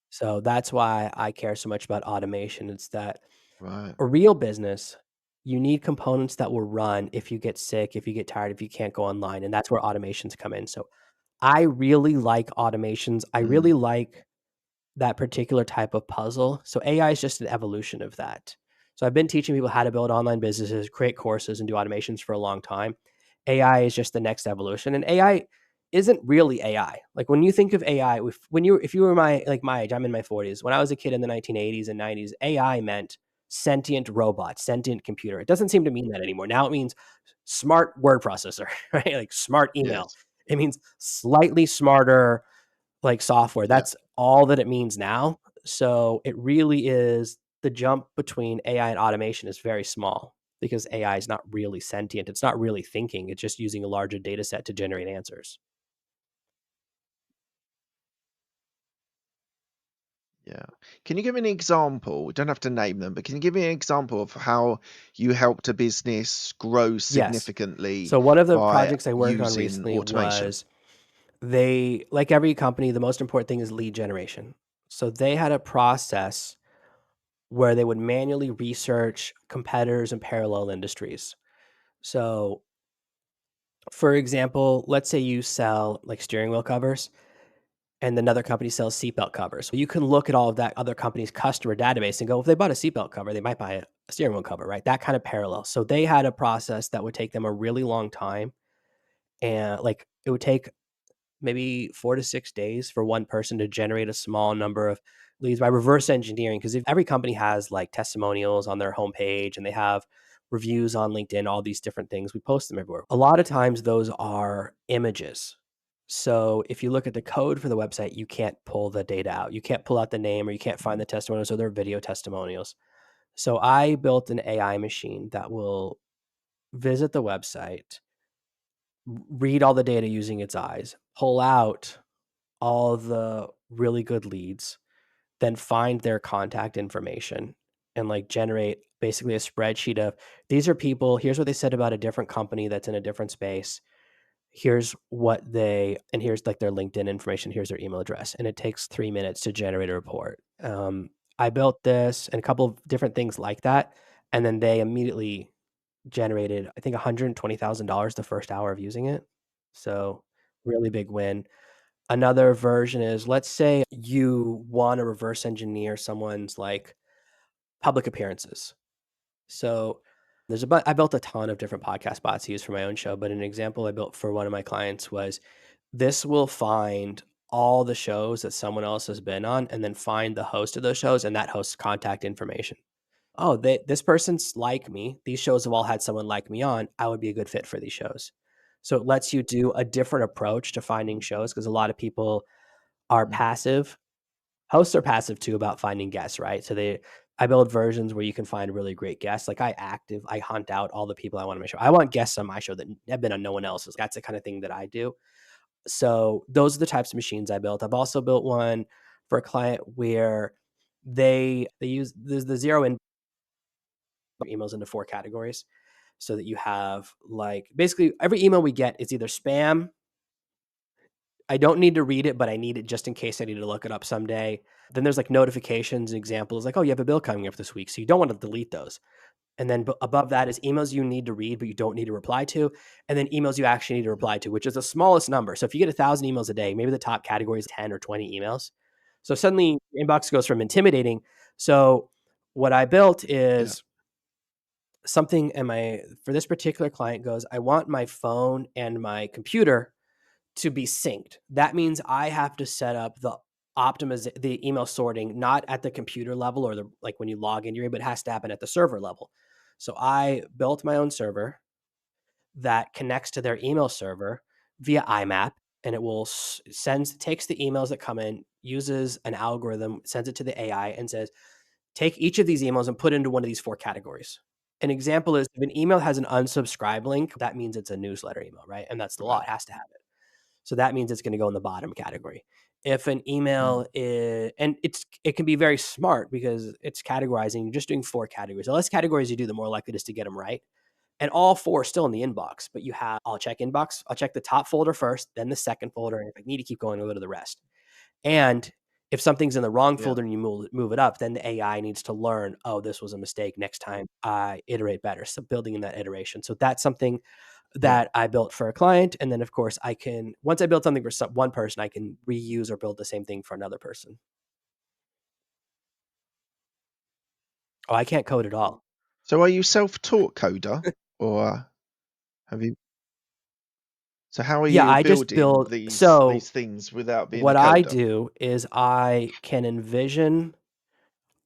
Speaker 2: So that's why I care so much about automation. It's that
Speaker 1: Right.
Speaker 2: a real business, you need components that will run if you get sick, if you get tired, if you can't go online, and that's where automations come in. So I really like automations. I really
Speaker 1: Mm.
Speaker 2: like that particular type of puzzle. So AI is just an evolution of that. So I've been teaching people how to build online businesses, create courses, and do automations for a long time. AI is just the next evolution, and AI isn't really AI. Like when you think of AI, if you were my age, I'm in my 40s. When I was a kid in the 1980s and 90s, AI meant sentient robot, sentient computer. It doesn't seem to mean that anymore. Now it means smart word processor, right? Like smart email.
Speaker 1: Yes.
Speaker 2: It means slightly smarter like software.
Speaker 1: Yeah.
Speaker 2: That's all that it means now. So it really is the jump between AI and automation is very small because AI is not really sentient. It's not really thinking. It's just using a larger data set to generate answers.
Speaker 1: Yeah. Can you give me an example? You don't have to name them, but can you give me an example of how you helped a business grow
Speaker 2: Yes.
Speaker 1: significantly
Speaker 2: So one of the
Speaker 1: by
Speaker 2: projects I worked on
Speaker 1: using
Speaker 2: recently
Speaker 1: automation?
Speaker 2: was they, like every company, the most important thing is lead generation. So they had a process where they would manually research competitors in parallel industries. So for example, let's say you sell like steering wheel covers and another company sells seatbelt covers. You can look at all of that other company's customer database and go, if they bought a seatbelt cover, they might buy a steering wheel cover, right? That kind of parallel. So they had a process that would take them a really long time. And like it would take maybe 4 to 6 days for one person to generate a small number of leads by reverse engineering. Because if every company has like testimonials on their homepage and they have reviews on LinkedIn, all these different things, we post them everywhere. A lot of times those are images. So if you look at the code for the website, you can't pull the data out. You can't pull out the name or you can't find the testimonials or their video testimonials. So I built an AI machine that will visit the website, read all the data using its eyes, pull out all the really good leads, then find their contact information and like generate basically a spreadsheet of these are people, here's what they said about a different company that's in a different space. Here's what they, and here's like their LinkedIn information, here's their email address. And it takes 3 minutes to generate a report. I built this and a couple of different things like that. And then they immediately generated, I think, $120,000 the first hour of using it. So really big win. Another version is, let's say you want to reverse engineer someone's like public appearances. So I built a ton of different podcast bots to use for my own show, but an example I built for one of my clients was this will find all the shows that someone else has been on and then find the host of those shows and that host's contact information. Oh, this person's like me. These shows have all had someone like me on. I would be a good fit for these shows. So it lets you do a different approach to finding shows because a lot of people are
Speaker 1: Mm.
Speaker 2: passive. Hosts are passive too about finding guests, right? I build versions where you can find really great guests. Like I hunt out all the people I want on my show. I want guests on my show that have been on no one else's. That's the kind of thing that I do. So those are the types of machines I built. I've also built one for a client where they use the zero in emails into 4 categories so that you have like basically every email we get is either spam. I don't need to read it, but I need it just in case I need to look it up someday. Then there's like notifications and examples like, oh, you have a bill coming up this week. So you don't want to delete those. And then above that is emails you need to read, but you don't need to reply to. And then emails you actually need to reply to, which is the smallest number. So if you get 1,000 emails a day, maybe the top category is 10 or 20 emails. So suddenly your inbox goes from intimidating. So what I built
Speaker 1: Yeah.
Speaker 2: is something, for this particular client goes, I want my phone and my computer to be synced. That means I have to set up the email sorting, not at the computer level or like when you log in, but it has to happen at the server level. So I built my own server that connects to their email server via IMAP, and it will takes the emails that come in, uses an algorithm, sends it to the AI, and says, take each of these emails and put it into one of these 4 categories. An example is if an email has an unsubscribe link, that means it's a newsletter email, right? And that's the law;
Speaker 1: Right.
Speaker 2: it has to have it. So that means it's going to go in the bottom category. If an
Speaker 1: Mm.
Speaker 2: email is, and it can be very smart because it's categorizing. You're just doing 4 categories. The less categories you do, the more likely it is to get them right. And all 4 are still in the inbox, but I'll check inbox. I'll check the top folder first, then the second folder. And if I need to keep going, I'll go to the rest. And if something's in the wrong
Speaker 1: Yeah.
Speaker 2: folder and you move it up, then the AI needs to learn, oh, this was a mistake. Next time I iterate better. So building in that iteration. So that's something
Speaker 1: Yeah.
Speaker 2: that I built for a client. And then of course once I build something for one person, I can reuse or build the same thing for another person. Oh, I can't code at all.
Speaker 1: So are you self-taught coder, or have you? So how are
Speaker 2: Yeah,
Speaker 1: you
Speaker 2: I just
Speaker 1: building
Speaker 2: build.
Speaker 1: these
Speaker 2: So
Speaker 1: things without being a
Speaker 2: what I
Speaker 1: coder?
Speaker 2: do is I can envision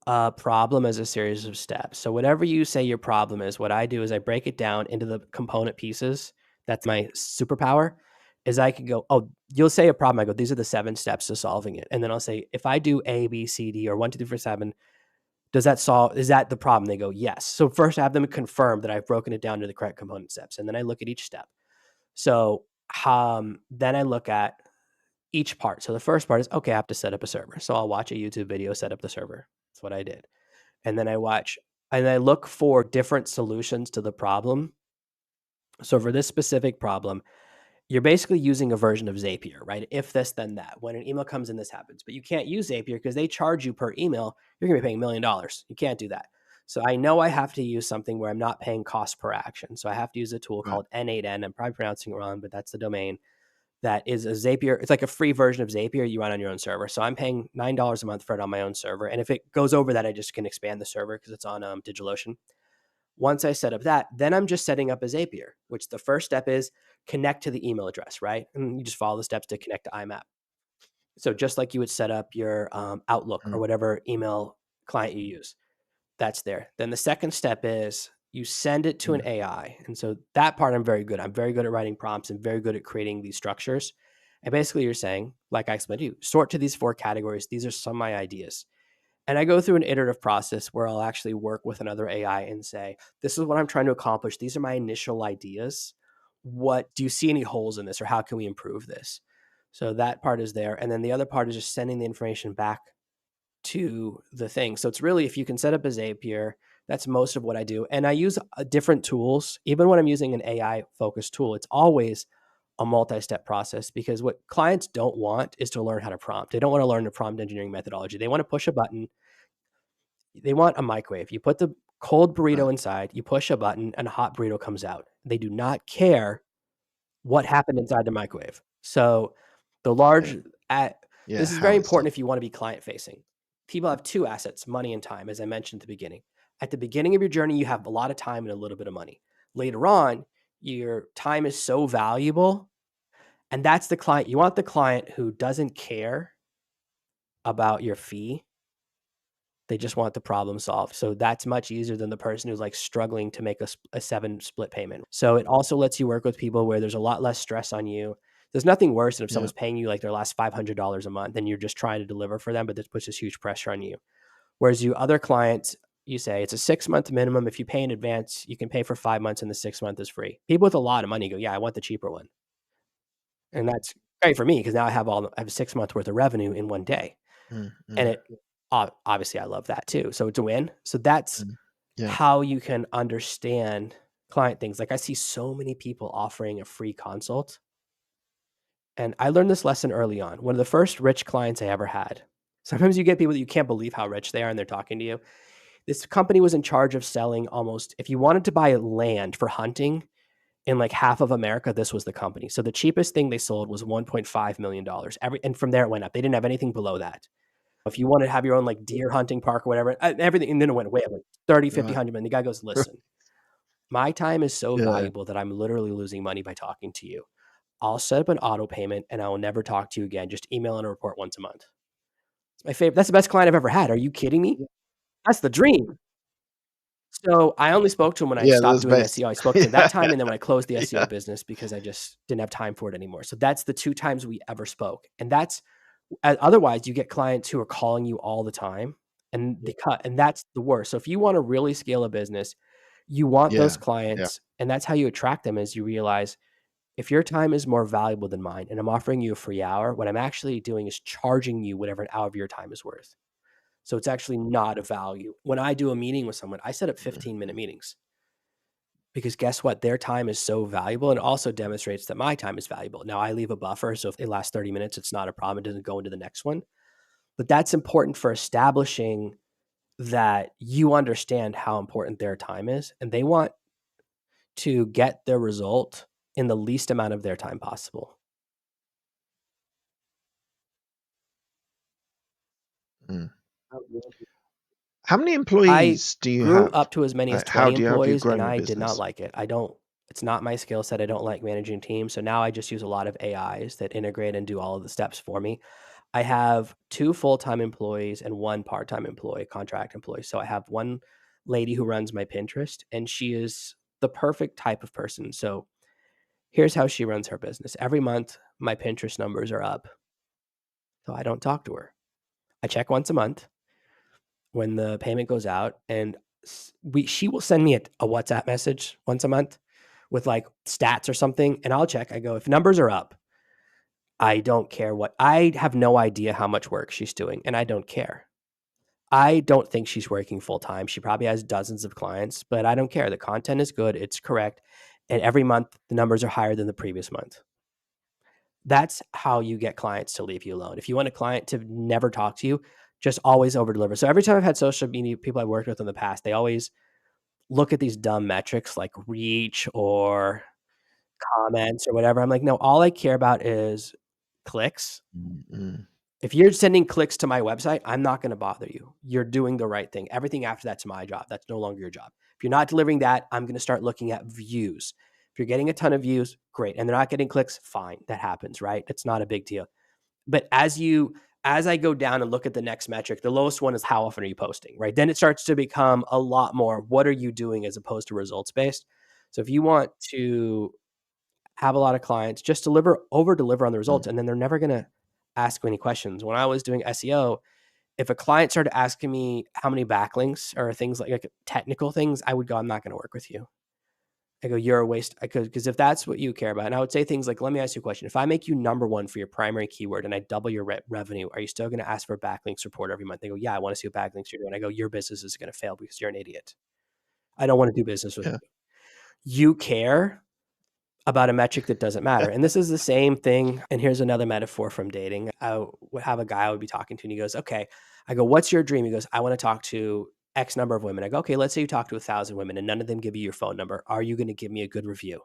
Speaker 2: a problem as a series of steps. So whatever you say your problem is, what I do is I break it down into the component pieces. That's my superpower. Is I can go, oh, you'll say a problem. I go, these are the 7 steps to solving it. And then I'll say, if I do A, B, C, D, or 1, 2, 3, 4, 7, is that the problem? They go, yes. So first I have them confirm that I've broken it down to the correct component steps. And then I look at each step. So then I look at each part. So the first part is, okay, I have to set up a server. So I'll watch a YouTube video, set up the server. That's what I did. And then I look for different solutions to the problem. So for this specific problem, you're basically using a version of Zapier, right? If this, then that. When an email comes in, this happens. But you can't use Zapier because they charge you per email. You're going to be paying $1 million. You can't do that. So I know I have to use something where I'm not paying cost per action. So I have to use a tool
Speaker 1: Right.
Speaker 2: called N8N. I'm probably pronouncing it wrong, but that's the domain. That is a Zapier. It's like a free version of Zapier you run on your own server. So I'm paying $9 a month for it on my own server. And if it goes over that, I just can expand the server because it's on DigitalOcean. Once I set up that, then I'm just setting up a Zapier, which the first step is connect to the email address, right? And you just follow the steps to connect to IMAP. So just like you would set up your Outlook or
Speaker 1: Mm.
Speaker 2: whatever email client you use, that's there. Then the second step is you send it to an
Speaker 1: Mm.
Speaker 2: AI. And so that part I'm very good. I'm very good at writing prompts and very good at creating these structures. And basically you're saying, like I explained to you, sort to these 4 categories. These are some of my ideas. And I go through an iterative process where I'll actually work with another AI and say, this is what I'm trying to accomplish. These are my initial ideas. What do you see any holes in this or how can we improve this? So that part is there. And then the other part is just sending the information back to the thing. So it's really, if you can set up a Zapier, that's most of what I do. And I use different tools. Even when I'm using an AI focused tool, it's always a multi-step process because what clients don't want is to learn how to prompt. They don't want to learn the prompt engineering methodology. They want to push a button. They want a microwave. You put the cold burrito
Speaker 1: Right.
Speaker 2: inside, you push a button, and a hot burrito comes out. They do not care what happened inside the microwave. So the
Speaker 1: Yeah.
Speaker 2: large at
Speaker 1: Yeah.
Speaker 2: this is
Speaker 1: How
Speaker 2: very
Speaker 1: it's done.
Speaker 2: important if you want to be client facing. People have 2 assets, money and time, as I mentioned at the beginning. At the beginning of your journey, you have a lot of time and a little bit of money. Later on, your time is so valuable, and that's the client. You want the client who doesn't care about your fee. They just want the problem solved. So that's much easier than the person who's like struggling to make a 7 split payment. So it also lets you work with people where there's a lot less stress on you. There's nothing worse than if
Speaker 1: Yeah.
Speaker 2: someone's paying you like their last $500 a month and you're just trying to deliver for them, but this puts this huge pressure on you. Whereas other clients, you say it's a 6-month minimum. If you pay in advance, you can pay for 5 months and the 6th month is free. People with a lot of money go, yeah, I want the cheaper one. And that's great for me because now I have 6 months worth of revenue in one day.
Speaker 1: Mm.
Speaker 2: And
Speaker 1: Mm.
Speaker 2: it obviously I love that too. So it's a win. So that's
Speaker 1: Mm. Yeah.
Speaker 2: how you can understand client things. Like I see so many people offering a free consult. And I learned this lesson early on. One of the first rich clients I ever had. Sometimes you get people that you can't believe how rich they are and they're talking to you. This company was in charge of selling almost, if you wanted to buy land for hunting in like half of America, this was the company. So the cheapest thing they sold was $1.5 million. And from there it went up. They didn't have anything below that. If you want to have your own like deer hunting park or whatever, everything, and then it went way up like 30, 50,
Speaker 1: Right.
Speaker 2: 100 million. The guy goes, listen, my time is so
Speaker 1: Yeah.
Speaker 2: valuable that I'm literally losing money by talking to you. I'll set up an auto payment and I will never talk to you again. Just email and a report once a month. It's my favorite. That's the best client I've ever had. Are you kidding me? That's the dream. So I only spoke to him when I
Speaker 1: Yeah,
Speaker 2: stopped
Speaker 1: that's
Speaker 2: doing
Speaker 1: best.
Speaker 2: SEO. I spoke to him that time and then when I closed the SEO
Speaker 1: Yeah.
Speaker 2: business because I just didn't have time for it anymore. So that's the 2 times we ever spoke. And that's otherwise you get clients who are calling you all the time and they cut, and that's the worst. So if you want to really scale a business, you want those
Speaker 1: Yeah. Yeah.
Speaker 2: clients, and that's how you attract them is you realize if your time is more valuable than mine and I'm offering you a free hour, what I'm actually doing is charging you whatever an hour of your time is worth. So it's actually not a value. When I do a meeting with someone, I set up
Speaker 1: Mhm.
Speaker 2: 15-minute meetings because guess what? Their time is so valuable and it also demonstrates that my time is valuable. Now I leave a buffer. So if it lasts 30 minutes, it's not a problem. It doesn't go into the next one. But that's important for establishing that you understand how important their time is and they want to get their result in the least amount of their time possible.
Speaker 1: Mm. How many
Speaker 2: I
Speaker 1: employees do you
Speaker 2: grew
Speaker 1: have?
Speaker 2: up to as many as
Speaker 1: Like, how
Speaker 2: 20
Speaker 1: do you have you
Speaker 2: employees and
Speaker 1: grown your
Speaker 2: I did not
Speaker 1: business?
Speaker 2: like it. I don't It's not my skill set. I don't like managing teams. So now I just use a lot of AIs that integrate and do all of the steps for me. I have 2 full-time employees and 1 part-time employee, contract employee. So I have one lady who runs my Pinterest and she is the perfect type of person. So here's how she runs her business. Every month my Pinterest numbers are up. So I don't talk to her. I check once a month when the payment goes out and she will send me a WhatsApp message once a month with like stats or something and I'll check. I go, if numbers are up, I don't care what I have no idea how much work she's doing and I don't care. I don't think she's working full time. She probably has dozens of clients, but I don't care. The content is good, it's correct, and every month the numbers are higher than the previous month. That's how you get clients to leave you alone. If you want a client to never talk to you, just always over deliver. So every time I've had social media people I worked with in the past, they always look at these dumb metrics like reach or comments or whatever. I'm like, no, all I care about is clicks.
Speaker 1: Mm.
Speaker 2: If you're sending clicks to my website, I'm not going to bother you. You're doing the right thing. Everything after that's my job. That's no longer your job. If you're not delivering that, I'm going to start looking at views. If you're getting a ton of views, great. And they're not getting clicks, fine. That happens, right? It's not a big deal. But as I go down and look at the next metric, the lowest one is how often are you posting, right? Then it starts to become a lot more what are you doing as opposed to results based. So if you want to have a lot of clients, just over deliver on the
Speaker 1: Mm.
Speaker 2: results, and then they're never going to ask you any questions. When I was doing SEO, if a client started asking me how many backlinks or things like technical things, I would go, I'm not going to work with you. I go, you're a waste. Because if that's what you care about, and I would say things like, let me ask you a question. If I make you number one for your primary keyword and I double your revenue, are you still going to ask for backlink support every month? They go, yeah, I want to see what backlinks you're doing. I go, your business is going to fail because you're an idiot. I don't want to do business with
Speaker 1: Yeah.
Speaker 2: you. You care about a metric that doesn't matter. And this is the same thing. And here's another metaphor from dating. I would have a guy I would be talking to, and he goes, okay. I go, what's your dream? He goes, I want to talk to X number of women. I go, okay, let's say you talk to 1,000 women and none of them give you your phone number. Are you going to give me a good review?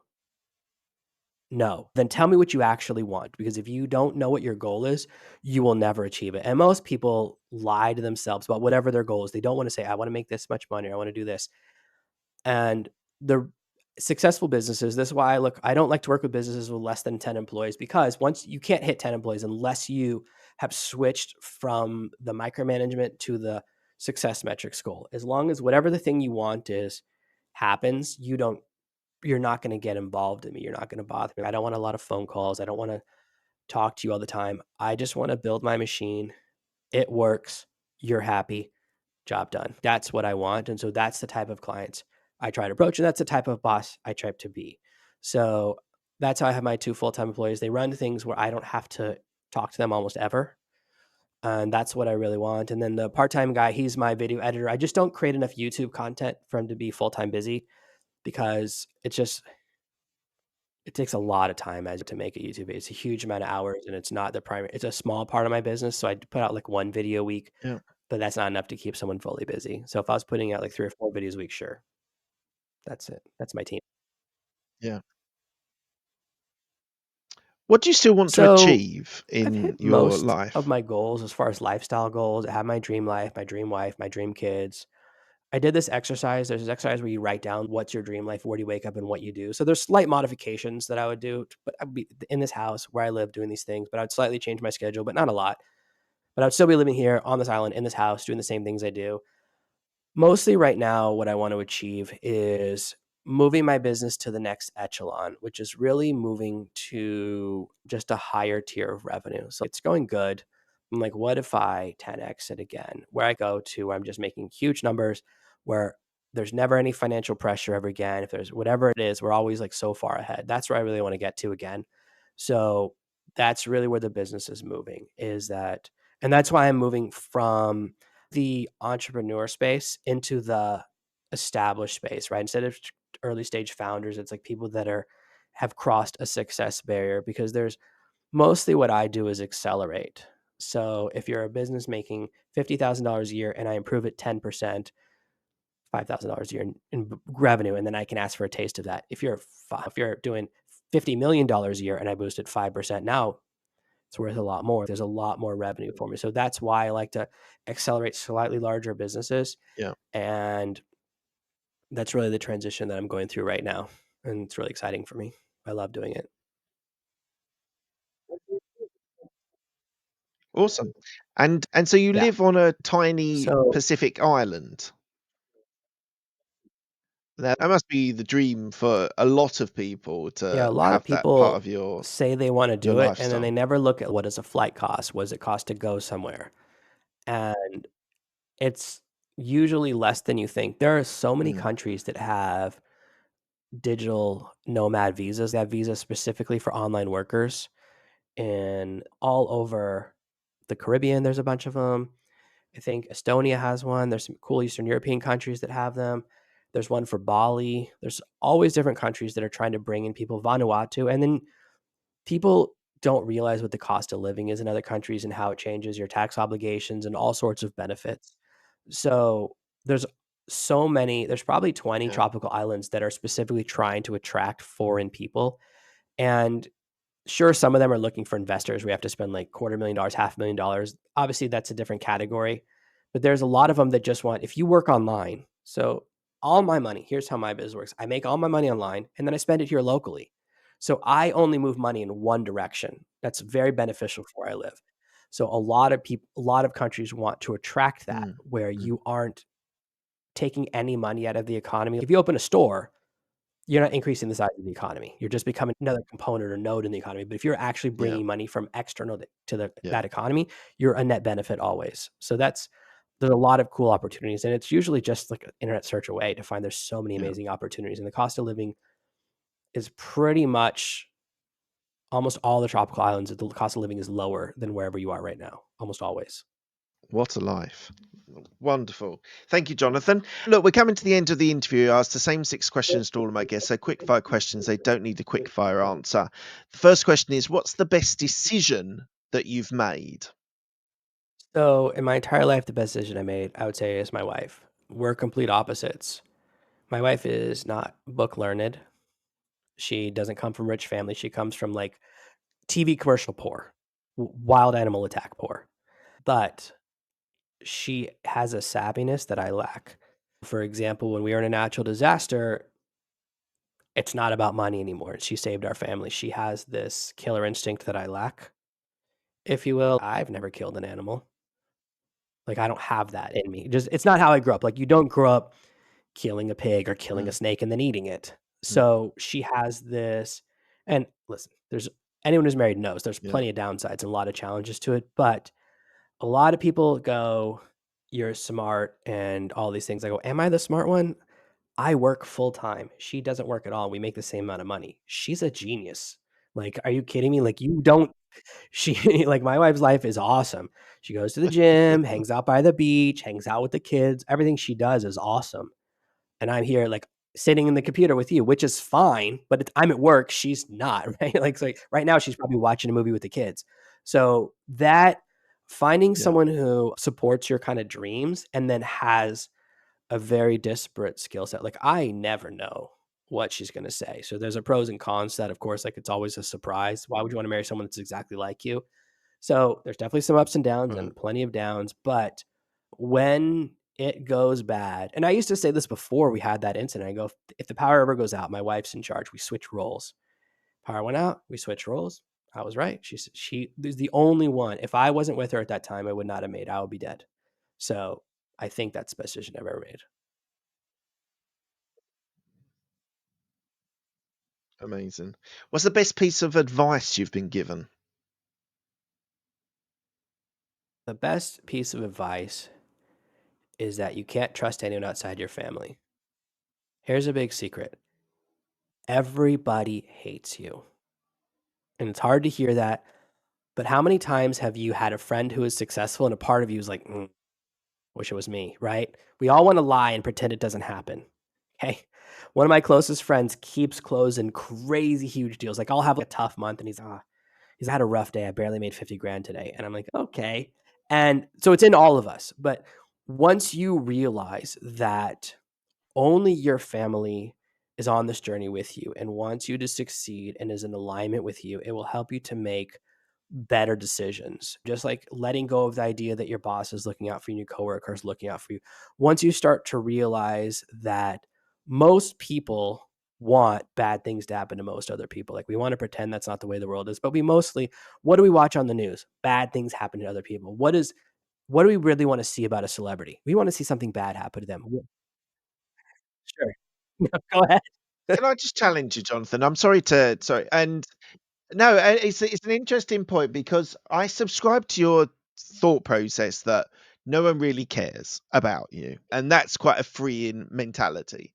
Speaker 2: No. Then tell me what you actually want. Because if you don't know what your goal is, you will never achieve it. And most people lie to themselves about whatever their goal is. They don't want to say, I want to make this much money. Or I want to do this. And the successful businesses, this is why I don't like to work with businesses with less than 10 employees because once you can't hit 10 employees unless you have switched from the micromanagement to the success metrics goal. As long as whatever the thing you want is happens, you're not going to get involved in me. You're not going to bother me. I don't want a lot of phone calls. I don't want to talk to you all the time. I just want to build my machine. It works. You're happy, job done. That's what I want. And so that's the type of clients I try to approach. And that's the type of boss I try to be. So that's how I have my 2 full-time employees. They run things where I don't have to talk to them almost ever. And that's what I really want. And then the part-time guy, he's my video editor. I just don't create enough YouTube content for him to be full-time busy because it takes a lot of time as to make a YouTube video. It's a huge amount of hours and it's not the primary. It's a small part of my business. So I put out like 1 video a week.
Speaker 1: Yeah.
Speaker 2: but that's not enough to keep someone fully busy. So if I was putting out like 3 or 4 videos a week, sure. That's it. That's my team.
Speaker 1: Yeah. What do you still want to
Speaker 2: So
Speaker 1: achieve
Speaker 2: I've
Speaker 1: in
Speaker 2: hit
Speaker 1: your
Speaker 2: most of
Speaker 1: life?
Speaker 2: my goals as far as lifestyle goals. I have my dream life, my dream wife, my dream kids. I did this exercise. There's this exercise where you write down what's your dream life, where do you wake up, and what you do. So there's slight modifications that I would do, but I'd be in this house where I live doing these things, but I'd slightly change my schedule, but not a lot. But I would still be living here on this island in this house doing the same things I do. Mostly right now, what I want to achieve is moving my business to the next echelon, which is really moving to just a higher tier of revenue. So it's going good. I'm like, what if I 10x it again? Where I go to, where I'm just making huge numbers, where there's never any financial pressure ever again. If there's whatever it is, we're always like so far ahead. That's where I really want to get to again. So that's really where the business is moving, is that, and that's why I'm moving from the entrepreneur space into the established space, right? Instead of early stage founders, it's like people that have crossed a success barrier, because there's mostly what I do is accelerate. So if you're a business making $50,000 a year and I improve it 10%, $5,000 a year in revenue, and then I can ask for a taste of that. If you're doing $50 million a year and I boosted 5%, now it's worth a lot more. There's a lot more revenue for me. So that's why I like to accelerate slightly larger businesses.
Speaker 1: Yeah.
Speaker 2: And that's really the transition that I'm going through right now. And it's really exciting for me. I love doing it.
Speaker 1: Awesome. And so you
Speaker 2: Yeah.
Speaker 1: live on a tiny
Speaker 2: So,
Speaker 1: Pacific island. Now, that must be the dream for a lot of people
Speaker 2: yeah,
Speaker 1: to
Speaker 2: a lot of
Speaker 1: have that part
Speaker 2: people
Speaker 1: of
Speaker 2: say they want to
Speaker 1: your
Speaker 2: do it and then they
Speaker 1: lifestyle.
Speaker 2: never look at what does a flight cost? What does it cost to go somewhere? And it's usually less than you think. There are so many
Speaker 1: Mm,
Speaker 2: countries that have digital nomad visas. They have visas specifically for online workers, and all over the Caribbean, there's a bunch of them. I think Estonia has one. There's some cool Eastern European countries that have them. There's one for Bali. There's always different countries that are trying to bring in people. Vanuatu, and then people don't realize what the cost of living is in other countries and how it changes your tax obligations and all sorts of benefits. So there's so many. There's probably 20
Speaker 1: yeah,
Speaker 2: tropical islands that are specifically trying to attract foreign people, and sure, some of them are looking for investors. We have to spend like $250,000, $500,000. Obviously, that's a different category, but there's a lot of them that just want, if you work online. So all my money, here's how my business works. I make all my money online and then I spend it here locally. So I only move money in one direction. That's very beneficial for where I live. So a lot of people, a lot of countries want to attract that,
Speaker 1: mm,
Speaker 2: where
Speaker 1: mm,
Speaker 2: you aren't taking any money out of the economy. If you open a store, you're not increasing the size of the economy. You're just becoming another component or node in the economy. But if you're actually
Speaker 1: yeah,
Speaker 2: bringing money from external to
Speaker 1: yeah.
Speaker 2: that economy, you're a net benefit always. So there's a lot of cool opportunities, and it's usually just like an internet search away to find there's so many
Speaker 1: Yeah.
Speaker 2: amazing opportunities. And the cost of living is pretty much almost all the tropical islands. The cost of living is lower than wherever you are right now, almost always.
Speaker 1: What a life. Wonderful. Thank you, Jonathan. Look, we're coming to the end of the interview. I asked the same 6 questions to all of my guests. So, quick fire questions. They don't need a quick fire answer. The first question is, what's the best decision that you've made?
Speaker 2: So in my entire life, the best decision I made, I would say, is my wife. We're complete opposites. My wife is not book learned. She doesn't come from rich family. She comes from like TV commercial poor, wild animal attack poor. But she has a savviness that I lack. For example, when we were in a natural disaster, it's not about money anymore. She saved our family. She has this killer instinct that I lack, if you will. I've never killed an animal. Like I don't have that in me. Just it's not how I grew up. Like you don't grow up killing a pig or killing a
Speaker 1: Mm,
Speaker 2: snake and then eating it.
Speaker 1: mm,
Speaker 2: So she has this, and listen, there's anyone who's married knows there's
Speaker 1: yeah.
Speaker 2: plenty of downsides and a lot of challenges to it, but a lot of people go, "You're smart," and all these things. I go, "Am I the smart one?" I work full time. She doesn't work at all. We make the same amount of money. She's a genius. Like, are you kidding me? Like, you don't. She like my wife's life is awesome. She goes to the gym, hangs out by the beach, hangs out with the kids. Everything she does is awesome, and I'm here like sitting in the computer with you, which is fine. But I'm at work. She's not right. Like, right now, she's probably watching a movie with the kids. So that Finding
Speaker 1: Yeah.
Speaker 2: someone who supports your kind of dreams and then has a very disparate skill set. Like I never know what she's going to say. So there's a pros and cons to that. Of course, like it's always a surprise. Why would you want to marry someone that's exactly like you? So there's definitely some ups and downs
Speaker 1: Right.
Speaker 2: and plenty of downs. But when it goes bad, and I used to say this before we had that incident, I go, if the power ever goes out, my wife's in charge, we switch roles. Power went out, we switched roles. I was right. She is the only one. If I wasn't with her at that time, I would not have made. I would be dead. So I think that's the best decision I've ever made.
Speaker 1: Amazing. What's the best piece of advice you've been given?
Speaker 2: The best piece of advice is that you can't trust anyone outside your family. Here's a big secret: everybody hates you. And it's hard to hear that, but how many times have you had a friend who is successful and a part of you is like, wish it was me, right? We all want to lie and pretend it doesn't happen. Okay. One of my closest friends keeps closing crazy huge deals. Like I'll have like a tough month and he's had a rough day. I barely made 50 grand today. And I'm like, okay. And so it's in all of us. But once you realize that only your family is on this journey with you and wants you to succeed and is in alignment with you, it will help you to make better decisions. Just like letting go of the idea that your boss is looking out for you, your coworkers looking out for you. Once you start to realize that most people want bad things to happen to most other people. Like we want to pretend that's not the way the world is, but we mostly, what do we watch on the news? Bad things happen to other people. What do we really want to see about a celebrity? We want to see something bad happen to them. Sure. Go ahead.
Speaker 1: Can I just challenge you, Jonathan? I'm sorry, and no, it's an interesting point because I subscribe to your thought process that no one really cares about you, and that's quite a freeing mentality.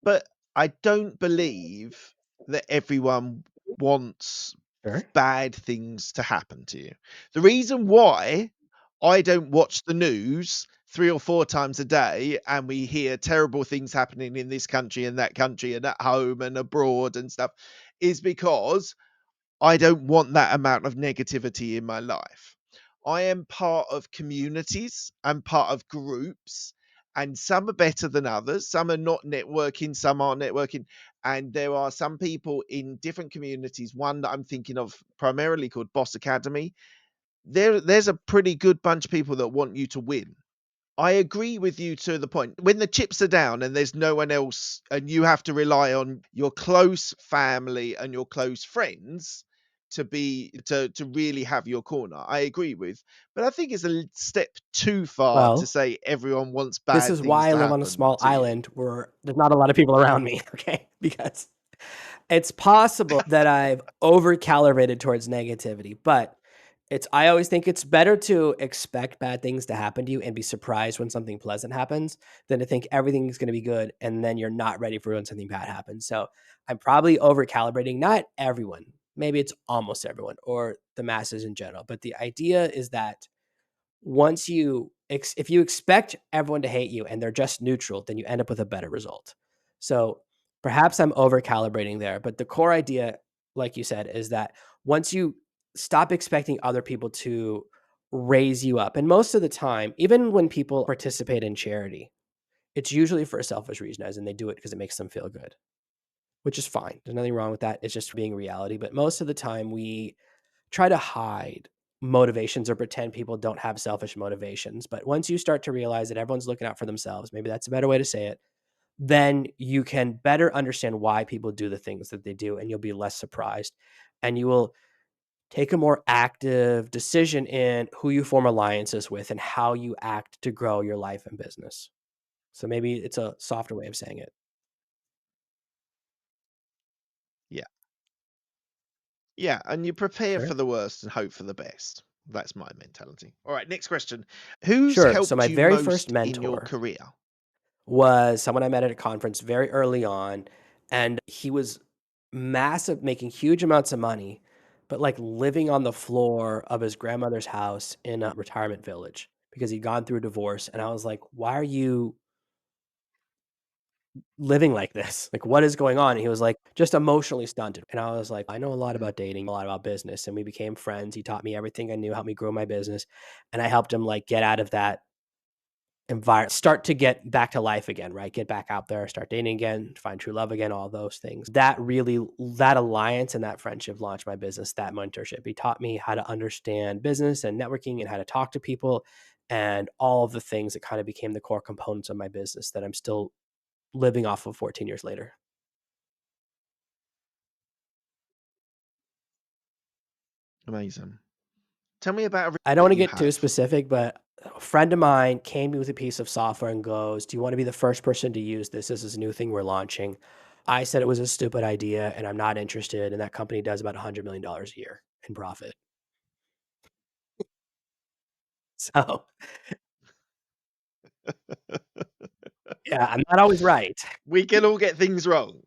Speaker 1: But I don't believe that everyone wants
Speaker 2: Sure.
Speaker 1: bad things to happen to you. The reason why I don't watch the news 3 or 4 times a day and we hear terrible things happening in this country and that country and at home and abroad and stuff is because I don't want that amount of negativity in my life. I am part of communities, I'm part of groups, and some are better than others. Some are not networking, some are networking. And there are some people in different communities. One that I'm thinking of primarily called Boss Academy. There's a pretty good bunch of people that want you to win. I agree with you to the point. When the chips are down and there's no one else, and you have to rely on your close family and your close friends to really have your corner. I agree with, but I think it's a step too far to
Speaker 2: Well,
Speaker 1: say everyone wants
Speaker 2: this
Speaker 1: bad
Speaker 2: is
Speaker 1: things
Speaker 2: why I
Speaker 1: to
Speaker 2: live on a
Speaker 1: happen
Speaker 2: small
Speaker 1: to you.
Speaker 2: island where there's not a lot of people around me, okay? Because it's possible that I've over calibrated towards negativity, but I always think it's better to expect bad things to happen to you and be surprised when something pleasant happens than to think everything's going to be good and then you're not ready for when something bad happens. So I'm probably over calibrating, not everyone, maybe it's almost everyone or the masses in general. But the idea is that once if you expect everyone to hate you and they're just neutral, then you end up with a better result. So perhaps I'm over calibrating there, but the core idea, like you said, is that once you stop expecting other people to raise you up, and most of the time, even when people participate in charity, it's usually for a selfish reason, as in they do it because it makes them feel good, which is fine. There's nothing wrong with that. It's just being reality. But most of the time, we try to hide motivations or pretend people don't have selfish motivations. But once you start to realize that everyone's looking out for themselves, maybe that's a better way to say it, then you can better understand why people do the things that they do and you'll be less surprised. And you will take a more active decision in who you form alliances with and how you act to grow your life and business. So maybe it's a softer way of saying it.
Speaker 1: Yeah. Yeah, and you prepare
Speaker 2: Sure.
Speaker 1: for the worst and hope for the best. That's my mentality. All right, next question. Who's
Speaker 2: Sure. So
Speaker 1: helped
Speaker 2: my
Speaker 1: you
Speaker 2: very first
Speaker 1: most in your
Speaker 2: mentor
Speaker 1: career?
Speaker 2: was someone I met at a conference very early on, and he was massive, making huge amounts of money, but like living on the floor of his grandmother's house in a retirement village because he'd gone through a divorce. And I was like, why are you living like this? Like, what is going on?" And he was like, "Just emotionally stunted." And I was like, "I know a lot about dating, a lot about business." And we became friends. He taught me everything I knew, helped me grow my business, and I helped him like get out of that environment, start to get back to life again, right? Get back out there, start dating again, find true love again, all those things. That really, that alliance and that friendship launched my business, that mentorship. He taught me how to understand business and networking and how to talk to people and all of the things that kind of became the core components of my business that I'm still living off of 14 years later.
Speaker 1: Amazing. Tell me about a
Speaker 2: I don't
Speaker 1: regret
Speaker 2: want to
Speaker 1: you
Speaker 2: get too
Speaker 1: have.
Speaker 2: specific, but a friend of mine came to me with a piece of software and goes, "Do you want to be the first person to use this? This is a new thing we're launching." I said it was a stupid idea and I'm not interested. And that company does about $100 million a year in profit. So, yeah, I'm not always right.
Speaker 1: We can all get things wrong.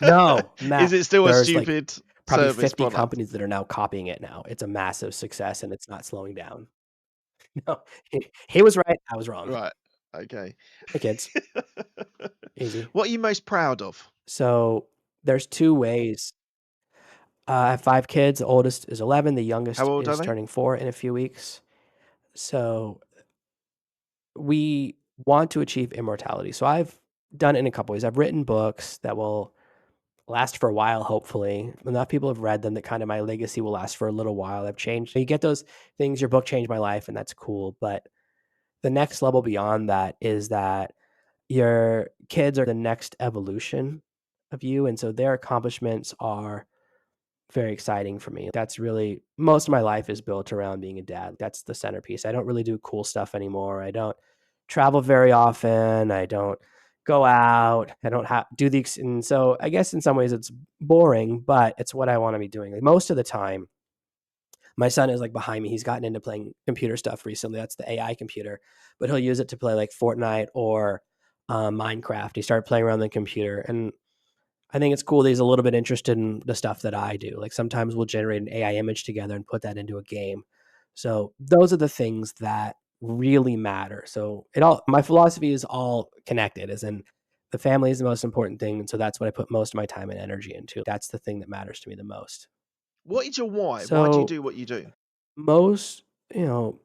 Speaker 2: No,
Speaker 1: Is
Speaker 2: Matt,
Speaker 1: it still a
Speaker 2: there's like
Speaker 1: stupid
Speaker 2: probably
Speaker 1: service
Speaker 2: 50
Speaker 1: product?
Speaker 2: companies that are now copying it now. It's a massive success and it's not slowing down. No, he was right. I was wrong.
Speaker 1: Right. Okay.
Speaker 2: Hey, kids, easy.
Speaker 1: What are you most proud of?
Speaker 2: So, there's two ways. I have 5 kids. The oldest is 11. The
Speaker 1: How
Speaker 2: youngest
Speaker 1: old are
Speaker 2: is
Speaker 1: they?
Speaker 2: turning 4 in a few weeks. So we want to achieve immortality. So I've done it in a couple ways. I've written books that will last for a while, hopefully. Enough people have read them that kind of my legacy will last for a little while. I've changed. You get those things, your book changed my life, and that's cool. But the next level beyond that is that your kids are the next evolution of you. And so their accomplishments are very exciting for me. That's really most of my life is built around being a dad. That's the centerpiece. I don't really do cool stuff anymore. I don't travel very often. I don't go out. I don't have do the and so I guess in some ways it's boring, but it's what I want to be doing. Like most of the time, my son is like behind me. He's gotten into playing computer stuff recently. That's the AI computer, but he'll use it to play like Fortnite or Minecraft. He started playing around the computer, and I think it's cool that he's a little bit interested in the stuff that I do. Like sometimes we'll generate an AI image together and put that into a game. So those are the things that really matter. So it all my philosophy is all connected, as in the family is the most important thing. And so that's what I put most of my time and energy into. That's the thing that matters to me the most.
Speaker 1: What is your why? Why do you
Speaker 2: So
Speaker 1: do what you do?
Speaker 2: most, you know,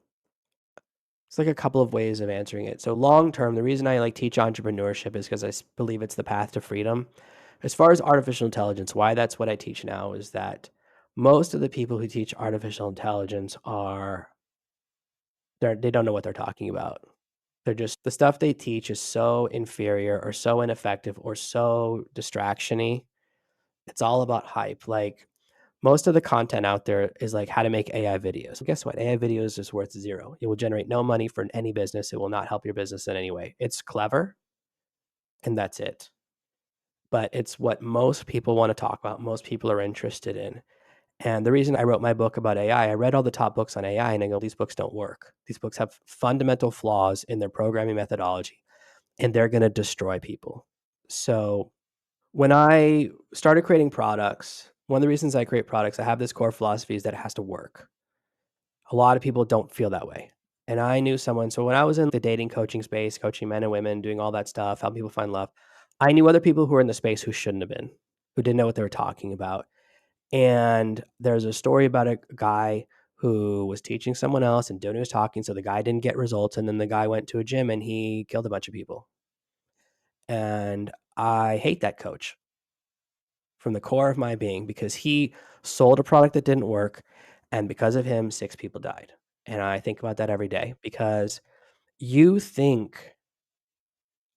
Speaker 2: it's like a couple of ways of answering it. So long term, the reason I like teach entrepreneurship is because believe it's the path to freedom. As far as artificial intelligence, why that's what I teach now is that most of the people who teach artificial intelligence they don't know what they're talking about. They're just the stuff they teach is so inferior or so ineffective or so distractiony. It's all about hype. Like most of the content out there is like how to make AI videos. Well, guess what? AI videos is worth zero. It will generate no money for any business. It will not help your business in any way. It's clever and that's it. But it's what most people want to talk about, most people are interested in. And the reason I wrote my book about AI, I read all the top books on AI and I go, these books don't work. These books have fundamental flaws in their programming methodology and they're going to destroy people. So when I started creating products, one of the reasons I create products, I have this core philosophy is that it has to work. A lot of people don't feel that way. And I knew someone. So when I was in the dating coaching space, coaching men and women, doing all that stuff, helping people find love, I knew other people who were in the space who shouldn't have been, who didn't know what they were talking about. And there's a story about a guy who was teaching someone else and Donnie was talking. So the guy didn't get results. And then the guy went to a gym and he killed a bunch of people. And I hate that coach from the core of my being because he sold a product that didn't work. And because of him, 6 people died. And I think about that every day because you think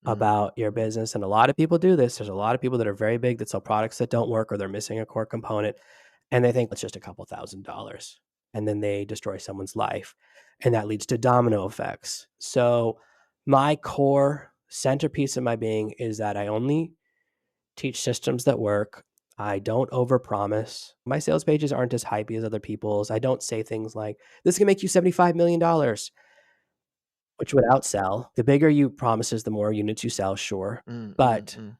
Speaker 1: Mm.
Speaker 2: about your business. And a lot of people do this. There's a lot of people that are very big that sell products that don't work or they're missing a core component and they think it's just a couple $1,000s and then they destroy someone's life and that leads to domino effects. So my core centerpiece of my being is that I only teach systems that work. I don't overpromise. My sales pages aren't as hypey as other people's. I don't say things like, this can make you $75 million, which would outsell. The bigger you promises, the more units you sell, sure.
Speaker 1: Mm, mm,
Speaker 2: But
Speaker 1: mm.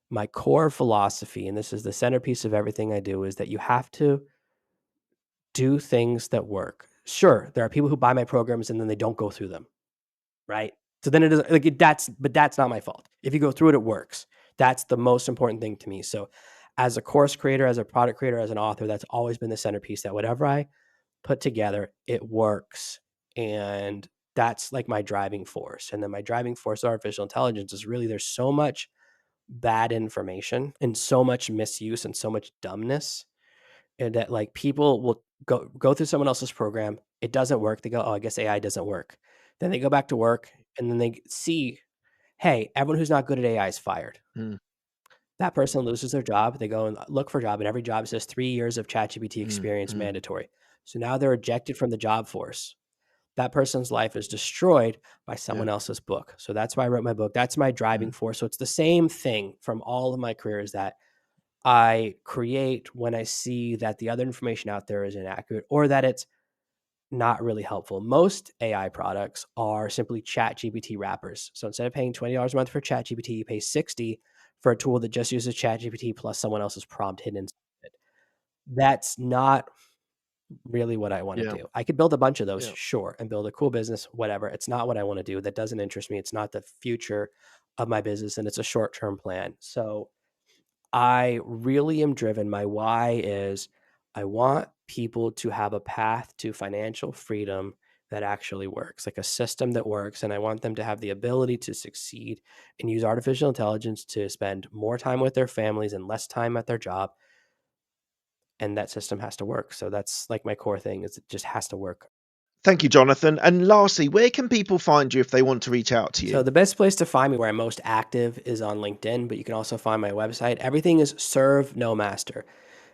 Speaker 2: my core philosophy, and this is the centerpiece of everything I do, is that you have to do things that work. Sure, there are people who buy my programs and then they don't go through them, right? So then it is like that's not my fault. If you go through it, it works. That's the most important thing to me. So as a course creator, as a product creator, as an author, that's always been the centerpiece, that whatever I put together, it works. And that's like my driving force. And then my driving force of artificial intelligence is really, there's so much bad information and so much misuse and so much dumbness, and that like people will go through someone else's program. It doesn't work. They go, oh, I guess AI doesn't work. Then they go back to work and then they see, hey, everyone who's not good at AI is fired.
Speaker 1: Mm,
Speaker 2: That person loses their job. They go and look for a job, and every job says 3 years of ChatGPT
Speaker 1: mm,
Speaker 2: experience
Speaker 1: mm,
Speaker 2: mandatory. So now they're ejected from the job force. That person's life is destroyed by
Speaker 1: yeah.
Speaker 2: someone else's book. So that's why I wrote my book. That's my driving
Speaker 1: Mm,
Speaker 2: force. So it's the same thing from all of my careers that I create when I see that the other information out there is inaccurate or that it's not really helpful. Most AI products are simply ChatGPT wrappers. So instead of paying $20 a month for ChatGPT, you pay 60 for a tool that just uses ChatGPT plus someone else's prompt hidden inside it. That's not really what I want to
Speaker 1: yeah.
Speaker 2: do. I could build a bunch of those,
Speaker 1: Yeah.
Speaker 2: sure, and build a cool business, whatever. It's not what I want to do. That doesn't interest me. It's not the future of my business, and it's a short-term plan. So I really am driven. My why is I want people to have a path to financial freedom that actually works, like a system that works. And I want them to have the ability to succeed and use artificial intelligence to spend more time with their families and less time at their job. And that system has to work. So that's like my core thing, is it just has to work.
Speaker 1: Thank you, Jonathan. And lastly, where can people find you if they want to reach out to
Speaker 2: So
Speaker 1: you?
Speaker 2: the best place to find me, where I'm most active, is on LinkedIn, but you can also find my website. Everything is Serve No Master.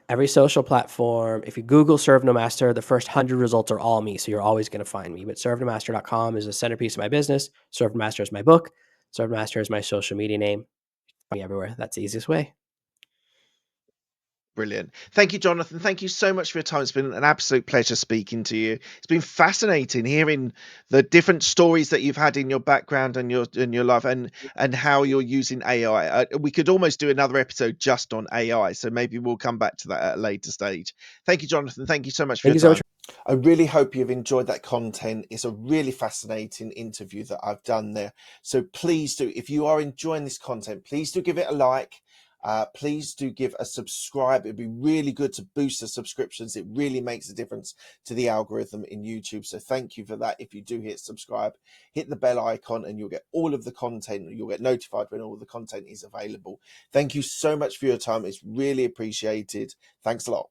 Speaker 2: Every social platform, if you Google Serve No Master, the first 100 results are all me. So you're always going to find me. But servenomaster.com is a centerpiece of my business. Serve No Master is my book. Serve No Master is my social media name. Find me everywhere. That's the easiest way.
Speaker 1: Brilliant. Thank you, Jonathan. Thank you so much for your time. It's been an absolute pleasure speaking to you. It's been fascinating hearing the different stories that you've had in your background and your life, and how you're using AI. We could almost do another episode just on AI, so maybe we'll come back to that at a later stage. Thank you, Jonathan. Thank you so much for
Speaker 2: Thank
Speaker 1: your
Speaker 2: you so much.
Speaker 1: time. I really hope you've enjoyed that content. It's a really fascinating interview that I've done there. So please do, if you are enjoying this content, please do give it a like. Please do give a subscribe. It'd be really good to boost the subscriptions. It really makes a difference to the algorithm in YouTube. So thank you for that. If you do hit subscribe, hit the bell icon and you'll get all of the content. You'll get notified when all the content is available. Thank you so much for your time. It's really appreciated. Thanks a lot.